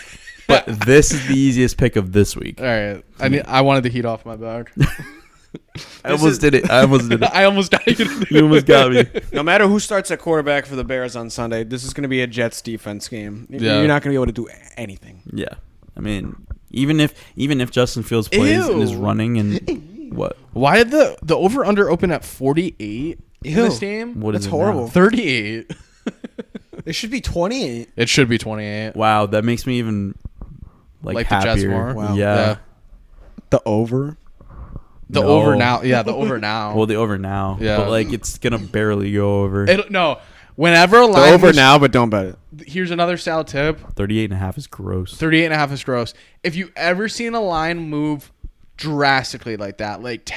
But this is the easiest pick of this week. all right. I wanted the heat off my back. I almost did it. I almost did it. I almost died. You almost got me. No matter who starts at quarterback for the Bears on Sunday, this is going to be a Jets defense game. Yeah. You're not going to be able to do anything. Yeah, I mean, even if Justin Fields plays and is Ew. running and what? Why did the over under open at 48 in Ew. this game? What is That's it horrible. now? 38. It should be 28. It should be 28. Wow, that makes me even like Like the Jets happier. more? Wow. Yeah. The over. The No. over now. Yeah, the over now. Well, the over now. Yeah. But like it's gonna barely go over. No. Whenever a The line over moves- now, but don't bet it. Here's another style tip. 38.5 is gross. 38.5 is gross. If you ever seen a line move drastically like that, like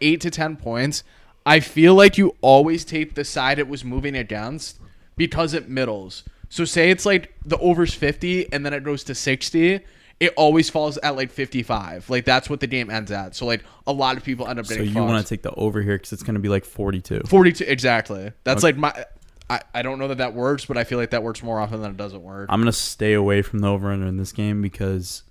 8 to 10 points, I feel like you always take the side it was moving against because it middles. So say it's like the over's 50 and then it goes to 60, it always falls at like 55. Like that's what the game ends at. So like a lot of people end up So getting you want fucked. to take the over here because it's gonna be like 42. 42 exactly. That's Okay. like my I don't know that works, but I feel like that works more often than it doesn't work. I'm gonna stay away from the over under in this game because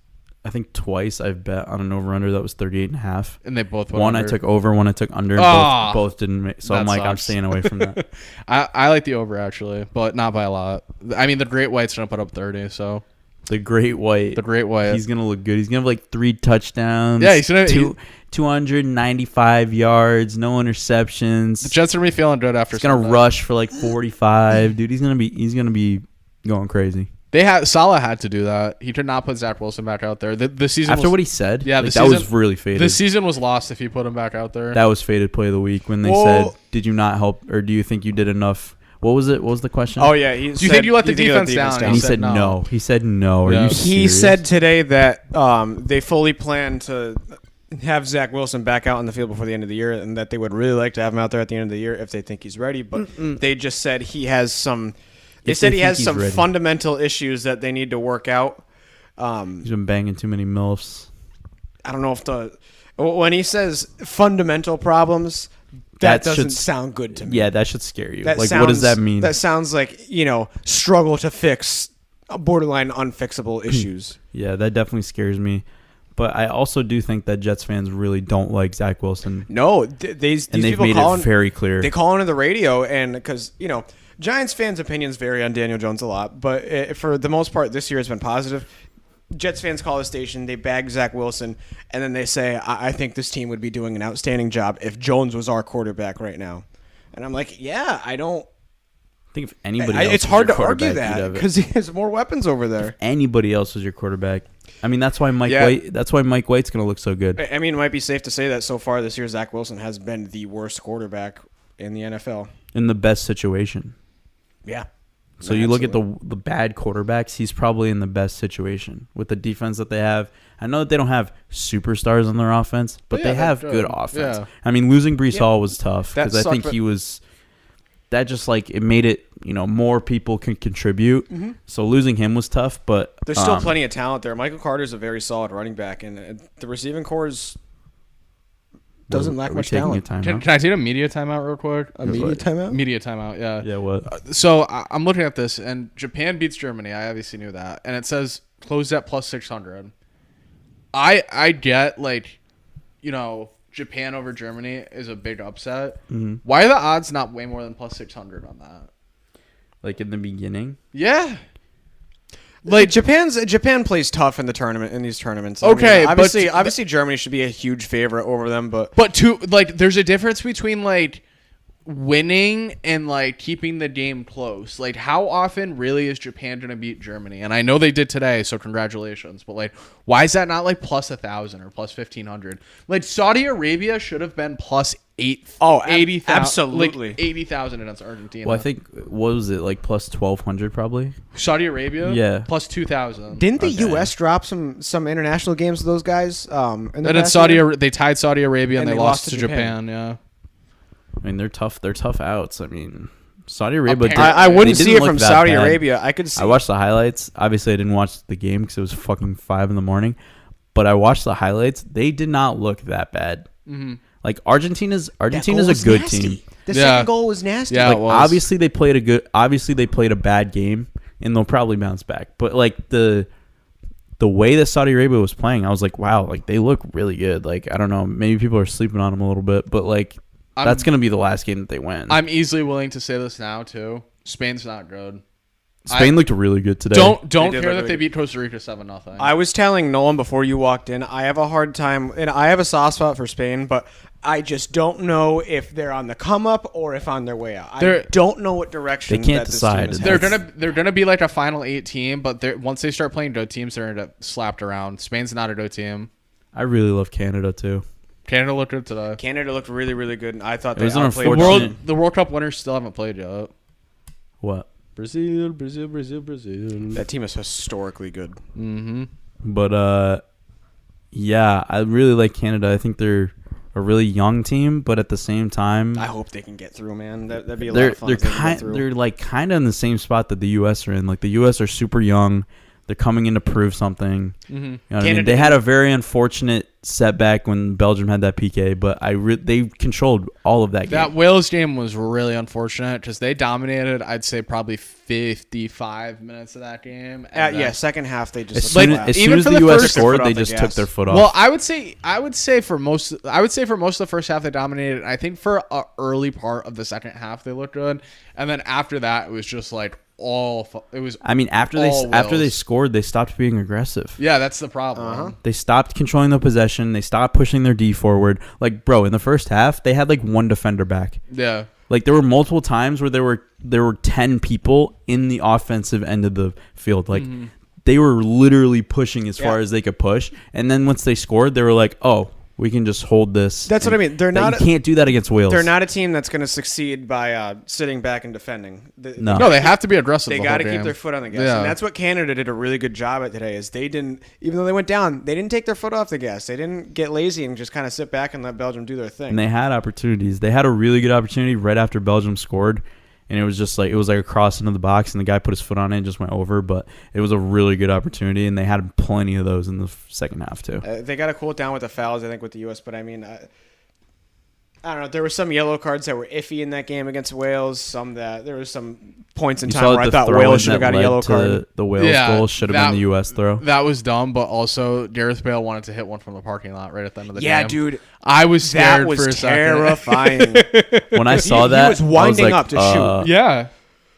I think twice I've bet on an over under that was 38.5. And they both went One I under. took over, one I took under. And Ah, both didn't make. So I'm that like, I'm sucks. staying away from that. I like the over actually, but not by a lot. I mean, the Great White's gonna put up 30, so The Great White. the Great White. He's gonna look good. He's gonna have like 3 touchdowns. Yeah, he's gonna- 295 yards, no interceptions. the Jets are gonna be feeling good after. He's gonna Sunday. rush for like 45, dude. He's gonna be going crazy. Salah had to do that. He did not put Zach Wilson back out there. The season After what he said, yeah, like, that was really faded. The season was lost if he put him back out there. That was faded play of the week when they said, "Did you not help, or do you think you did enough?" What was it? What was the question? Oh yeah, do you think you let the defense down? And he said no. He said no. Are Yeah. you He serious? said today that they fully plan to have Zach Wilson back out on the field before the end of the year, and that they would really like to have him out there at the end of the year if they think he's ready. But they just said he has some. They said he has some fundamental issues that they need to work out. He's been banging too many milfs. I don't know if when he says fundamental problems, that doesn't sound good to me. Yeah, that should scare you. That Like, what does that mean? That sounds like, struggle to fix borderline unfixable issues. Yeah, that definitely scares me. But I also do think that Jets fans really don't like Zach Wilson. No, these and they've people made it very clear. They call into the radio, and because, Giants fans' opinions vary on Daniel Jones a lot, but for the most part, this year has been positive. Jets fans call the station, they bag Zach Wilson, and then they say, I think this team would be doing an outstanding job if Jones was our quarterback right now. And I'm like, yeah, I think if anybody else it's was hard your to argue quarterback, that because he has more weapons over there. If anybody else was your quarterback. I mean, that's why Mike White's going to look so good. I mean, it might be safe to say that so far this year, Zach Wilson has been the worst quarterback in the NFL. In the best situation. Yeah. So you look at the bad quarterbacks, he's probably in the best situation with the defense that they have. I know that they don't have superstars on their offense, but they have good offense. Yeah. I mean, losing Breece Hall was tough because I think he was – that just like it made it, more people can contribute. Mm-hmm. So losing him was tough, but – there's still plenty of talent there. Michael Carter's a very solid running back, and the receiving core doesn't lack much talent. Can I take a media timeout real quick? A media timeout? Media timeout, yeah. Yeah, what? So I'm looking at this, and Japan beats Germany. I obviously knew that. And it says closed at plus 600. I get, Japan over Germany is a big upset. Mm-hmm. Why are the odds not way more than plus 600 on that? Like in the beginning? Yeah. Japan plays tough in these tournaments. Okay, I mean, obviously Germany should be a huge favorite over them, but there's a difference between winning and keeping the game close. How often really is Japan going to beat Germany? And I know they did today, so congratulations. But why is that not plus 1,000 or plus 1,500? Saudi Arabia should have been plus 80,000. Absolutely, 80,000 against Argentina. Well, I think what was it plus 1,200 probably? Saudi Arabia, yeah, plus 2,000. Didn't the U.S. drop some international games to those guys? And then they tied Saudi Arabia and they lost to Japan. Yeah. I mean, they're tough. They're tough outs. I mean, Saudi Arabia. I wouldn't see it from Saudi Arabia. I could see. I watched the highlights. Obviously, I didn't watch the game because it was fucking 5 a.m. But I watched the highlights. They did not look that bad. Mm-hmm. Argentina's a good team. The second goal was nasty. Yeah, obviously they played a bad game, and they'll probably bounce back. But the way that Saudi Arabia was playing, I was like, wow, they look really good. I don't know, maybe people are sleeping on them a little bit, but that's going to be the last game that they win. I'm easily willing to say this now, too. Spain's not good. Spain looked really good today. Don't care that they beat Costa Rica 7-0. I was telling Nolan before you walked in, I have a hard time, and I have a soft spot for Spain, but I just don't know if they're on the come up or if on their way out. I don't know what direction they can't decide. They're gonna be a final 8 team, but once they start playing good teams, they're gonna get slapped around. Spain's not a good team. I really love Canada too. Canada looked good today. Canada looked really, really good, and I thought they outplayed the World Cup winners still haven't played yet. What? Brazil. That team is historically good. Mm-hmm. But yeah, I really like Canada. I think they're a really young team, but at the same time, I hope they can get through, man. That'd be a lot of fun. They're kind of in the same spot that the U.S. are in. The U.S. are super young. They're coming in to prove something. Mm-hmm. You know what I mean? They had a very unfortunate setback when Belgium had that PK, but they controlled all of that game. That Wales game was really unfortunate because they dominated, I'd say, probably 55 minutes of that game. Second half they just as soon as the U.S. scored, they just took their foot off. Well, I would say for most of the first half they dominated. I think for an early part of the second half they looked good, and then after that it was just after they scored, they stopped being aggressive. Yeah, that's the problem. Uh-huh. They stopped controlling the possession. They stopped pushing their D forward. In the first half, they had one defender back. Yeah. There were multiple times where there were there were 10 people in the offensive end of the field. Like they were literally pushing as far as they could push. And then once they scored, they were like, "Oh, we can just hold this." That's what I mean. They're not. You can't do that against Wales. They're not a team that's going to succeed by sitting back and defending. No, they have to be aggressive. They got to keep their foot on the gas, and that's what Canada did a really good job at today. Is they didn't, even though they went down, they didn't take their foot off the gas. They didn't get lazy and just kind of sit back and let Belgium do their thing. And they had opportunities. They had a really good opportunity right after Belgium scored. And it was like a cross into the box, and the guy put his foot on it and just went over. But it was a really good opportunity, and they had plenty of those in the second half too. They got to cool it down with the fouls, I think, with the U.S. But I mean, I don't know. There were some yellow cards that were iffy in that game against Wales. There was some points in time where I thought Wales should have got a yellow card. The Wales goal should have been the U.S. throw. That was dumb, but also Gareth Bale wanted to hit one from the parking lot right at the end of the game. Yeah, dude. I was scared for a terrifying. Second. When I saw that, he was winding up to shoot. Yeah.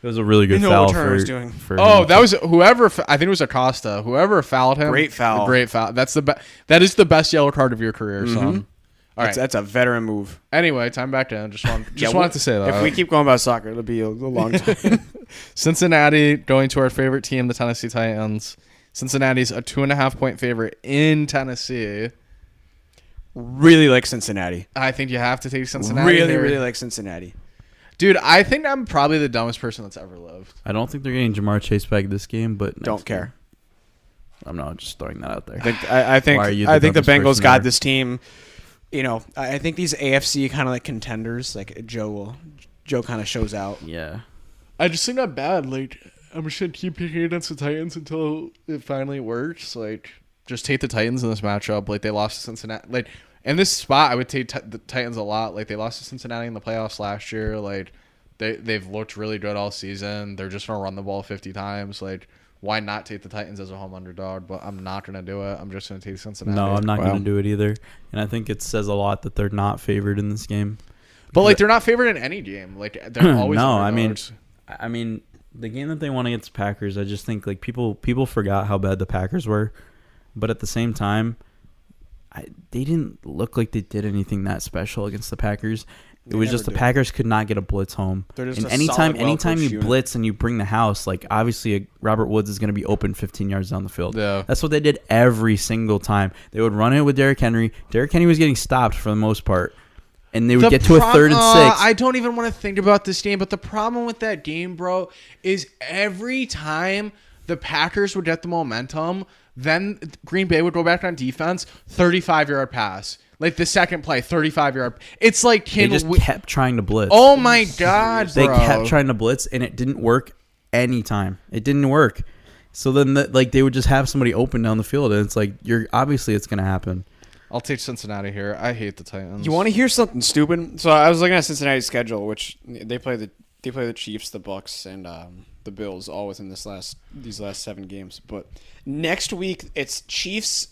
It was a really good foul for him. That was whoever. I think it was Acosta. Whoever fouled him. Great foul. Great foul. That is the best yellow card of your career, son. All right. That's a veteran move. Anyway, time back down. Just wanted to say that. If we keep going about soccer, it'll be a long time. Cincinnati going to our favorite team, the Tennessee Titans. Cincinnati's a 2.5-point favorite in Tennessee. Really like Cincinnati. I think you have to take Cincinnati. Really like Cincinnati. Dude, I think I'm probably the dumbest person that's ever lived. I don't think they're getting Jamar Chase back this game, but don't care. I'm not just throwing that out there. I think the Bengals got this team. You know, I think these AFC kind of like contenders, like Joe kind of shows out. Yeah. I just think not bad. Like, I'm just going to keep picking against the Titans until it finally works. Like, just take the Titans in this matchup. Like, they lost to Cincinnati. Like, in this spot, I would take the Titans a lot. Like, they lost to Cincinnati in the playoffs last year. Like, they've looked really good all season. They're just going to run the ball 50 times. Like, why not take the Titans as a home underdog? But I'm not going to do it. I'm just going to take Cincinnati. No, I'm not going to do it either. And I think it says a lot that they're not favored in this game. But like, they're not favored in any game. Like, they're always underdogs. I mean, the game that they won against the Packers, I just think like people forgot how bad the Packers were. But at the same time, they didn't look like they did anything that special against the Packers. It was just the Packers could not get a blitz home. And anytime you blitz and you bring the house, like obviously Robert Woods is going to be open 15 yards down the field. Yeah. That's what they did every single time. They would run it with Derrick Henry. Derrick Henry was getting stopped for the most part. And they would get to a 3rd and 6. I don't even want to think about this game, but the problem with that game, bro, is every time the Packers would get the momentum, then Green Bay would go back on defense, 35-yard pass. Like the second play, 35-yard. It's like they just kept trying to blitz. Oh my god, bro! They kept trying to blitz, and it didn't work anytime. It didn't work. So then, they would just have somebody open down the field, and it's like obviously it's going to happen. I'll take Cincinnati here. I hate the Titans. You want to hear something stupid? So I was looking at Cincinnati's schedule, which they play the Chiefs, the Bucks, and the Bills all within these last 7 games. But next week it's Chiefs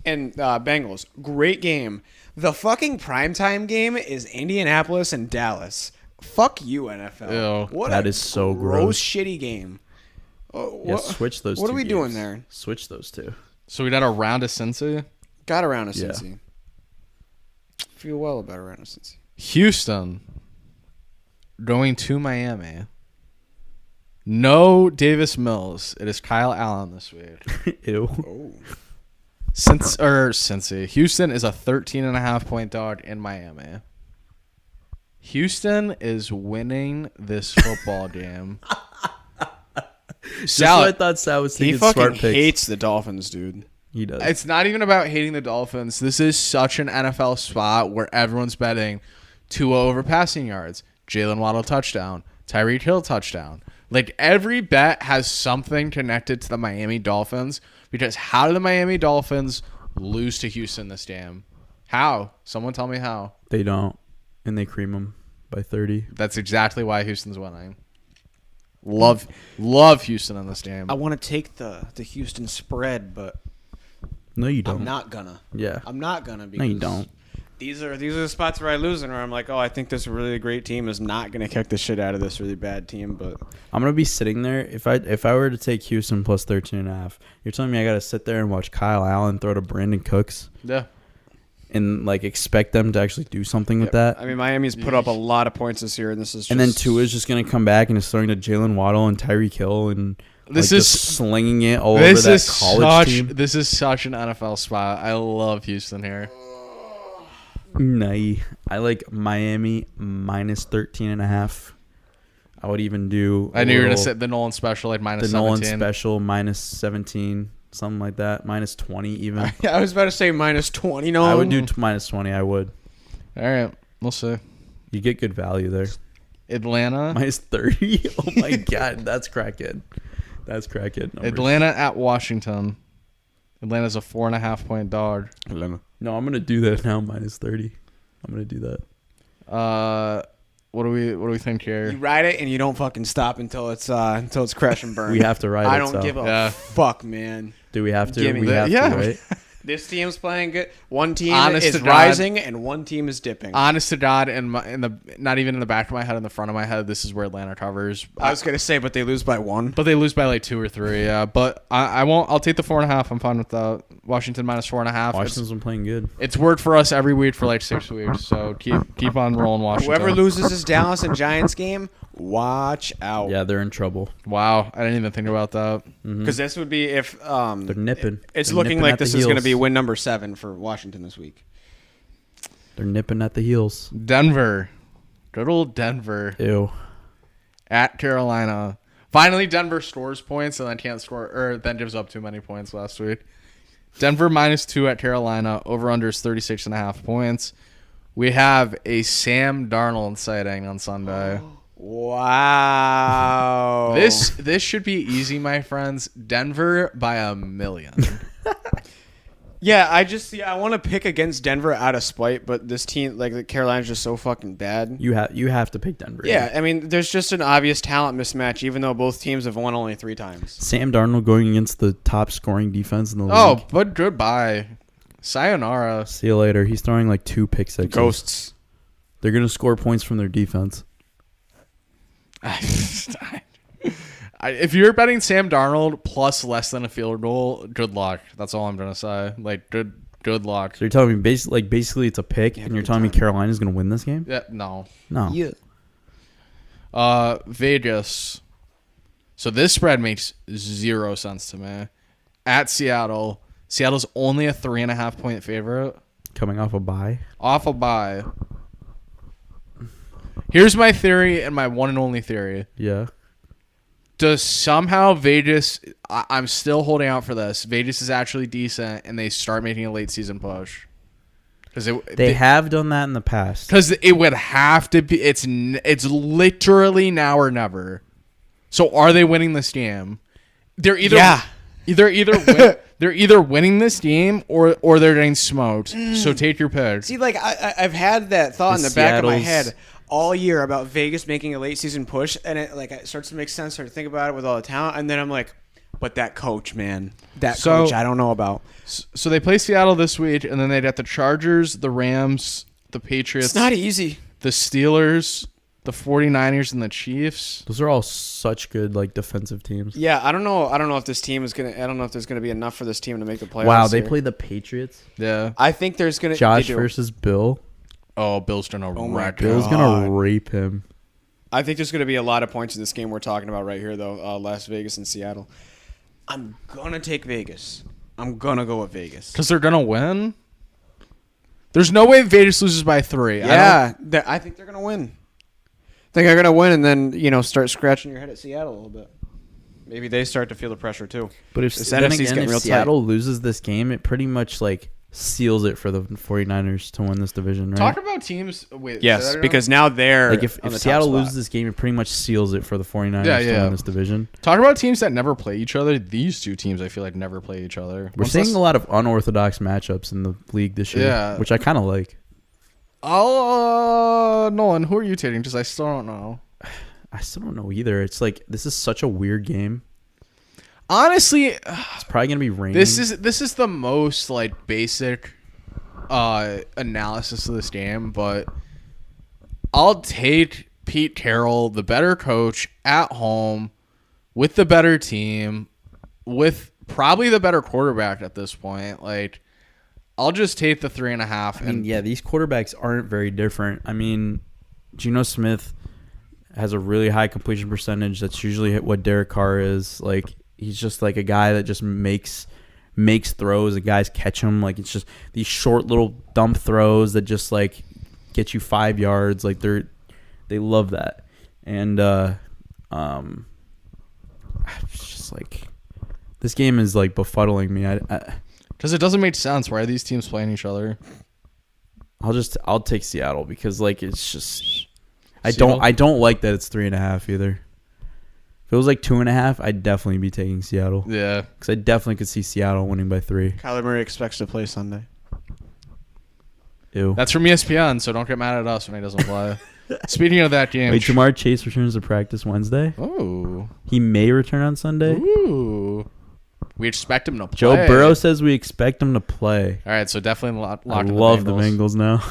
and Bengals. Great game. The fucking primetime game is Indianapolis and Dallas. Fuck you, NFL. Ew. That is so gross. Shitty game. Switch those two. What are we games. doing there? Switch those two. So we got a round of Cincy? Got a round of Cincy. Feel well about a round of Cincy. Houston going to Miami. No Davis Mills. It is Kyle Allen this week. Ew. Oh. Cincy. Houston is a 13.5-point dog in Miami. Houston is winning this football game. Sal, I thought Sal was thinking smart picks. He fucking hates the Dolphins, dude. He does. It's not even about hating the Dolphins. This is such an NFL spot where everyone's betting Tua over passing yards, Jalen Waddle touchdown, Tyreek Hill touchdown. Like, every bet has something connected to the Miami Dolphins, because how do the Miami Dolphins lose to Houston this game? How? Someone tell me how. They don't, and they cream them by 30. That's exactly why Houston's winning. Love Houston in this game. I want to take the Houston spread, but no, you don't. I'm not gonna. Yeah, I'm not gonna. Because no, you don't. These are the spots where I lose and where I'm like, oh, I think this really great team is not gonna kick the shit out of this really bad team. But I'm gonna be sitting there if I were to take Houston plus 13.5. You're telling me I gotta sit there and watch Kyle Allen throw to Brandon Cooks? Yeah. and like expect them to actually do something with that. I mean, Miami's put up a lot of points this year, and this is just... And then Tua's just going to come back and is throwing to Jalen Waddle and Tyreek Hill and This like, is just slinging it all over that college team. This is such an NFL spot. I love Houston here. Nah, I like Miami minus 13.5. I would even do. I knew you were gonna say the Nolan special, like minus the 17. Nolan special minus 17, something like that, minus 20 even. I was about to say minus 20. No, I would do minus 20. I would. All right, we'll see. You get good value there. Atlanta Minus 30. Oh my god, that's crackhead. That's crackhead numbers. Atlanta at Washington. Atlanta's a 4.5-point dog. Atlanta. No, I'm gonna do that now. Minus 30. I'm gonna do that. What do we think here? You ride it and you don't fucking stop until it's crash and burn. We have to ride it. I don't so. give a fuck, man. Do we have to? Give me We that. have to, right? This team's playing good. One team Honest is to God. rising and one team is dipping. Honest to God, in the not even in the back of my head, in the front of my head, this is where Atlanta covers. I was gonna say, but they lose by 1. But they lose by like 2 or 3. Yeah, but I won't. I'll take the 4.5. I'm fine with that. Washington minus 4.5. Washington's been playing good. It's worked for us every week for like 6 weeks. So keep on rolling, Washington. Whoever loses this Dallas and Giants game, watch out. Yeah, they're in trouble. Wow, I didn't even think about that. Because this would be if They're nipping. it's They're looking nipping like at the this is going to heels. be win number 7 for Washington this week. They're nipping at the heels. Denver, good old Denver Ew. at Carolina. Finally, Denver scores points and then can't score, or then gives up too many points last week. Denver minus 2 at Carolina. Over under is 36.5 points. We have a Sam Darnold sighting on Sunday. Wow. This should be easy, my friends. Denver by 1,000,000. Yeah, I want to pick against Denver out of spite, but this team, like Carolina's just so fucking bad. You have to pick Denver. Yeah, I mean, there's just an obvious talent mismatch, even though both teams have won only 3 times. Sam Darnold going against the top scoring defense in the league. Oh, but goodbye. Sayonara. See you later. He's throwing like 2 pick sixes. Ghosts. They're gonna score points from their defense. If you're betting Sam Darnold plus less than a field goal, good luck. That's all I'm gonna say. Like good luck. So you're telling me basically it's a pick, and you're telling me Carolina's gonna win this game? Yeah, no. No. Yeah. Vegas. So this spread makes 0 sense to me. At Seattle. Seattle's only a 3.5-point favorite. Coming off a bye. Off a bye. Here's my theory and my one and only theory. Yeah. Does somehow Vegas, I'm still holding out for this, Vegas is actually decent and they start making a late season push? Because They have done that in the past. Because it would have to be, it's literally now or never. So are they winning this game? They're either they're either winning this game or they're getting smoked. So take your pick. See, like I've had that thought in the back of my Seattle's- head all year about Vegas making a late season push, and it starts to make sense. Start to think about it with all the talent, and then I'm like, but that coach, man, coach, I don't know about. So they play Seattle this week, and then they got the Chargers, the Rams, the Patriots. It's not easy. The Steelers, the 49ers, and the Chiefs. Those are all such good like defensive teams. Yeah, I don't know if this team is gonna. I don't know if there's gonna be enough for this team to make the playoffs. Wow, they here. play the Patriots. Yeah. I think there's gonna Josh they do. versus Bill. Oh, Bill's gonna my wreck. Bill's God. gonna rape him. I think there's gonna be a lot of points in this game we're talking about right here, though. Las Vegas and Seattle. I'm gonna take Vegas. I'm gonna go with Vegas. Because they're gonna win. There's no way Vegas loses by 3. Yeah, I think they're gonna win. I think they're gonna win, and then start scratching your head at Seattle a little bit. Maybe they start to feel the pressure too. But if This then NFC's again, getting if real Seattle loses this game, it pretty much like seals it for the 49ers to win this division, right? Talk about teams. Wait. say that Yes, again? because now they're Like if on the top Seattle spot. loses this game, it pretty much seals it for the 49ers Yeah, to yeah. win this division. Talk about teams that never play each other. These two teams, I feel like, never play each other. We're seeing a lot of unorthodox matchups in the league this year, Yeah. which I kind of like. Nolan, who are you taking? Because I still don't know. I still don't know either. It's like this is such a weird game. Honestly, It's probably gonna be raining. this is the most like basic analysis of this game, but I'll take Pete Carroll, the better coach, at home with the better team, with probably the better quarterback at this point. Like, I'll just take the 3.5. I mean, yeah, these quarterbacks aren't very different. I mean, Geno Smith has a really high completion percentage. That's usually what Derek Carr is. Like, he's just like a guy that just makes throws and guys catch him. Like, it's just these short little dump throws that just like get you 5 yards. Like, they love that. And it's just like this game is like befuddling me. Because it doesn't make sense. Why are these teams playing each other? I'll take Seattle because like it's just I Seattle? don't like that it's 3.5 either. If it was like 2.5, I'd definitely be taking Seattle. Yeah. Because I definitely could see Seattle winning by 3. Kyler Murray expects to play Sunday. Ew. That's from ESPN, so don't get mad at us when he doesn't play. Speaking of that game. Wait, Jamar Chase returns to practice Wednesday. Oh. He may return on Sunday. Ooh. We expect him to play. Joe Burrow says we expect him to play. All right, so definitely lock I in love the the Bengals now.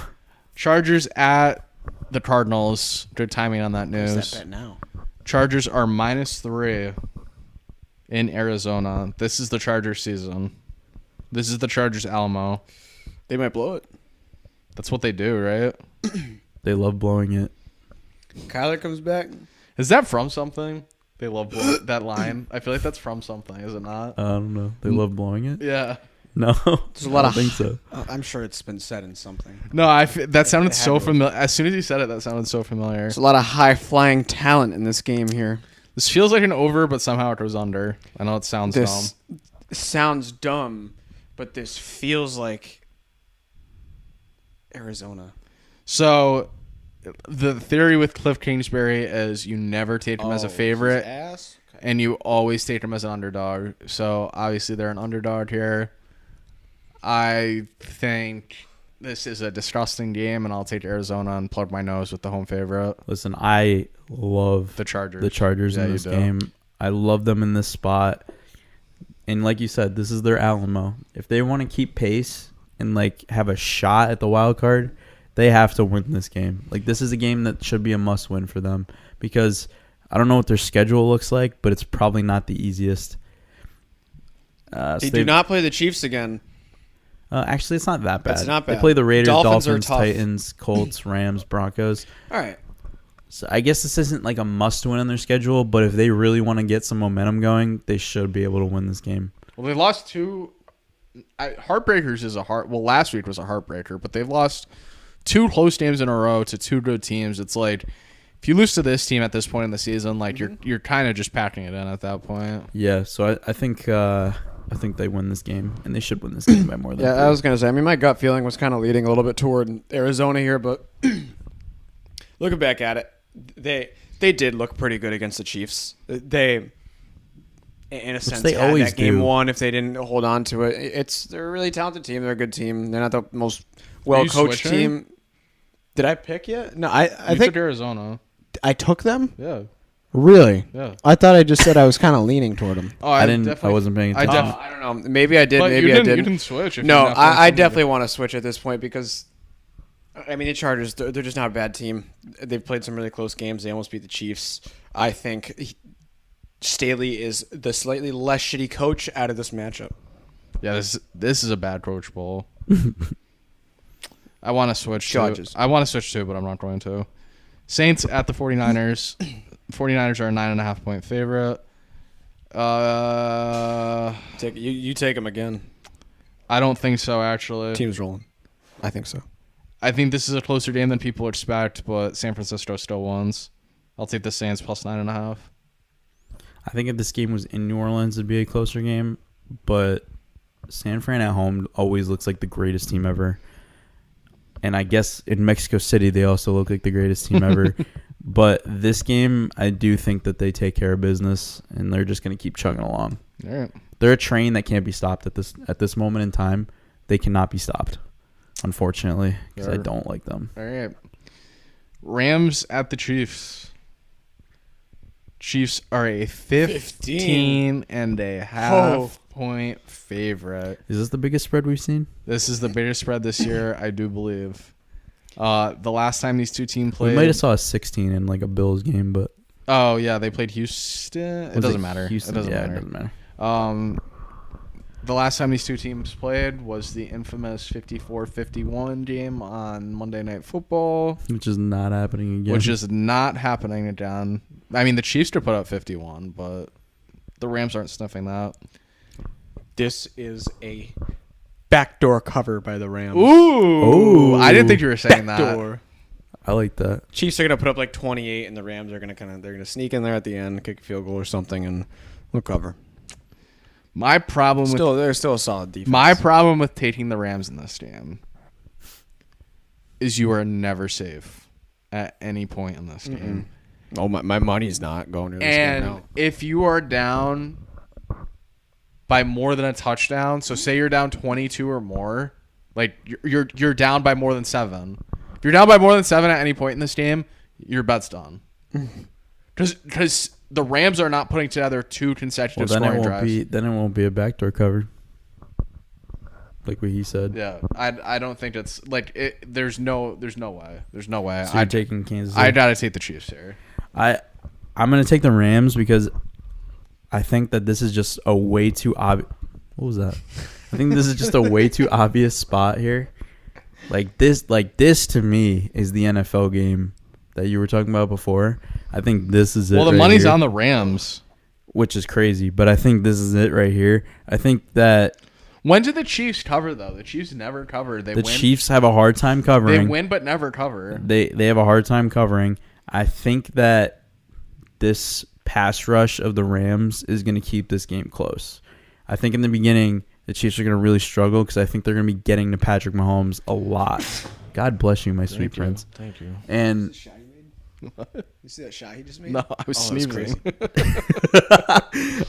Chargers at the Cardinals. Good timing on that What's news. that bet now? Chargers are -3 in Arizona. This is the Chargers season. This is the Chargers Alamo. They might blow it. That's what they do, right? They love blowing it. Kyler comes back. Is that from something? They love that line. I feel like that's from something, is it not? I don't know. They love blowing it? Yeah. No. There's a lot I of. don't think so. I'm sure it's been said in something. No, that sounded It had so to. familiar. As soon as you said it, that sounded so familiar. There's a lot of high flying talent in this game here. This feels like an over, but somehow it goes under. I know it sounds This dumb. sounds dumb, but this feels like Arizona. So, the theory with Cliff Kingsbury is you never take him as a favorite, Ass? Okay. and you always take him as an underdog. So, obviously, they're an underdog here. I think this is a disgusting game, and I'll take Arizona and plug my nose with the home favorite, Listen, I love the Chargers. the Chargers Yeah, in you this do. game. I love them in this spot. And like you said, this is their Alamo. If they want to keep pace and like have a shot at the wild card, they have to win this game. Like, this is a game that should be a must win for them because I don't know what their schedule looks like, but it's probably not the easiest. They do not play the Chiefs again. Actually, it's not that bad. It's not They bad. play the Raiders, Dolphins are Dolphins, tough. Titans, Colts, Rams, Broncos. All right. So I guess this isn't like a must-win on their schedule, but if they really want to get some momentum going, they should be able to win this game. Well, they lost two. Heartbreakers is a heart. Well, last week was a heartbreaker, but they've lost 2 close games in a row to 2 good teams. It's like if you lose to this team at this point in the season, like you're kind of just packing it in at that point. Yeah, so I think they win this game, and they should win this game by more than 3. Yeah, I was gonna say. I mean, my gut feeling was kind of leading a little bit toward Arizona here, but looking back at it, they did look pretty good against the Chiefs. They, in a sense, they had always that game do. won if they didn't hold on to it. They're a really talented team. They're a good team. They're not the most well-coached switching? team. Did I pick yet? No, I You think took Arizona. I took them. Yeah, Really? yeah. I thought I just said I was kind of leaning toward them. Oh, I wasn't paying attention. I don't know. Maybe I did. But Maybe you I didn't. didn't. You didn't switch. If you No, didn't have to I switch. definitely want to switch at this point because, I mean, the Chargers, they're just not a bad team. They've played some really close games. They almost beat the Chiefs. I think Staley is the slightly less shitty coach out of this matchup. Yeah, this is a bad coach bowl. I want to switch. Chargers. I want to switch too, but I'm not going to. Saints at the 49ers. 49ers are a 9.5 point favorite. You take them again. I don't think so, actually. Team's rolling. I think so. I think this is a closer game than people expect, but San Francisco still wins. I'll take the Saints plus 9.5. I think if this game was in New Orleans, it'd be a closer game, but San Fran at home always looks like the greatest team ever. And I guess in Mexico City, they also look like the greatest team ever. But this game, I do think that they take care of business, and they're just going to keep chugging along. All right. They're a train that can't be stopped at this moment in time. They cannot be stopped, unfortunately, because I Sure. don't like them. All right. Rams at the Chiefs. Chiefs are a 15.5 point favorite. Is this the biggest spread we've seen? This is the biggest spread this year, I do believe. The last time these two teams We played. might have saw a 16 in like a Bills game, but Oh, yeah, they played Houston. It was doesn't matter. Houston? It doesn't yeah, matter. it doesn't matter. the last time these two teams played was the infamous 54-51 game on Monday Night Football. Which is not happening again. Which is not happening again. I mean, the Chiefs to put up 51, but the Rams aren't sniffing that. This is a backdoor cover by the Rams. Ooh. I didn't think you were saying Backdoor. I like that. Chiefs are gonna put up like 28, and the Rams are gonna sneak in there at the end, kick a field goal or something, and we'll cover. that. My problem They're still a solid defense. My problem with taking the Rams in this game is you are never safe at any point in this game. Oh, my money's not going to this game now. And if you are down by more than a touchdown, so say you're down 22 or more, like you're down by more than 7. If you're down by more than 7 at any point in this game, your bet's done. Because the Rams are not putting together 2 consecutive scoring drives. Then it won't be a backdoor cover. Like what he said. Yeah, I don't think that's like it. There's no way. There's no way. So you're taking Kansas City? I gotta take the Chiefs here. I'm gonna take the Rams because I think that this is just a way too obvious. What was that? I think this is just a way too obvious spot here. Like this to me is the NFL game that you were talking about before. I think this is it. Well, the right money's here, on the Rams, which is crazy, but I think this is it right here. I think that when did the Chiefs cover though? The Chiefs never cover. They the win. Chiefs have a hard time covering. They win but never cover. They have a hard time covering. I think that this pass rush of the Rams is going to keep this game close. I think in the beginning, the Chiefs are going to really struggle because I think they're going to be getting to Patrick Mahomes a lot. God bless you, my sweet prince. Thank you. And You see that shot he just made? No, I was sneezing.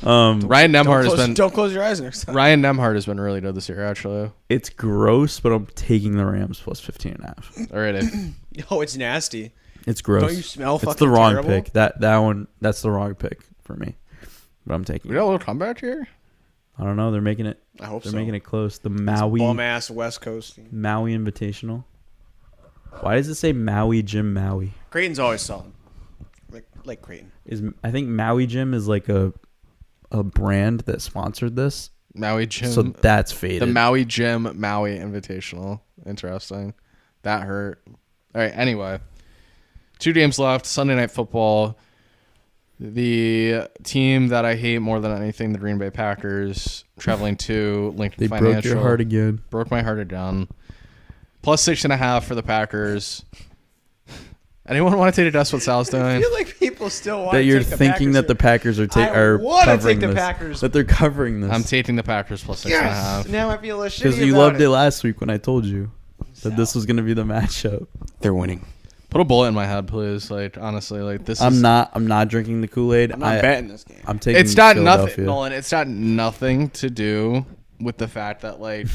Ryan Nemhard Don't close your eyes next time. Ryan Nemhard has been really good this year, actually. it's gross, but I'm taking the Rams plus 15.5. All right. Oh, it's nasty. It's gross. Don't you smell fucking It's the wrong terrible? pick. That one, that's the wrong pick for me. But I'm taking We it. got a little comeback here. I don't know. They're making it. I hope They're so. making it close. The Maui Bum-ass West Coast team. Maui Invitational. Why does it say Maui Jim Maui? Creighton's always solid. Like Creighton. I think Maui Jim is like a brand that sponsored this. Maui Jim. So that's faded. The Maui Jim Maui Invitational. Interesting. That hurt. All right. Anyway, 2 games left. Sunday Night Football. The team that I hate more than anything, the Green Bay Packers, traveling to Lincoln They Financial. broke your heart again. Broke my heart again. Plus 6.5 for the Packers. Anyone want to take a guess what Sal's I doing? feel like people still want That to you're take the thinking Packers that the Packers are wanna covering take the this. Packers. That they're covering this. I'm taking the Packers plus 6.5. Yes! Now I feel a shitty Because you about loved it last week when I told you that this was going to be the matchup. They're winning. Put a bullet in my head, please. Like, honestly, like this. I'm not drinking the Kool-Aid. I'm not betting this game. I'm taking It's got nothing, Philadelphia. Nolan. It's got nothing to do with the fact that like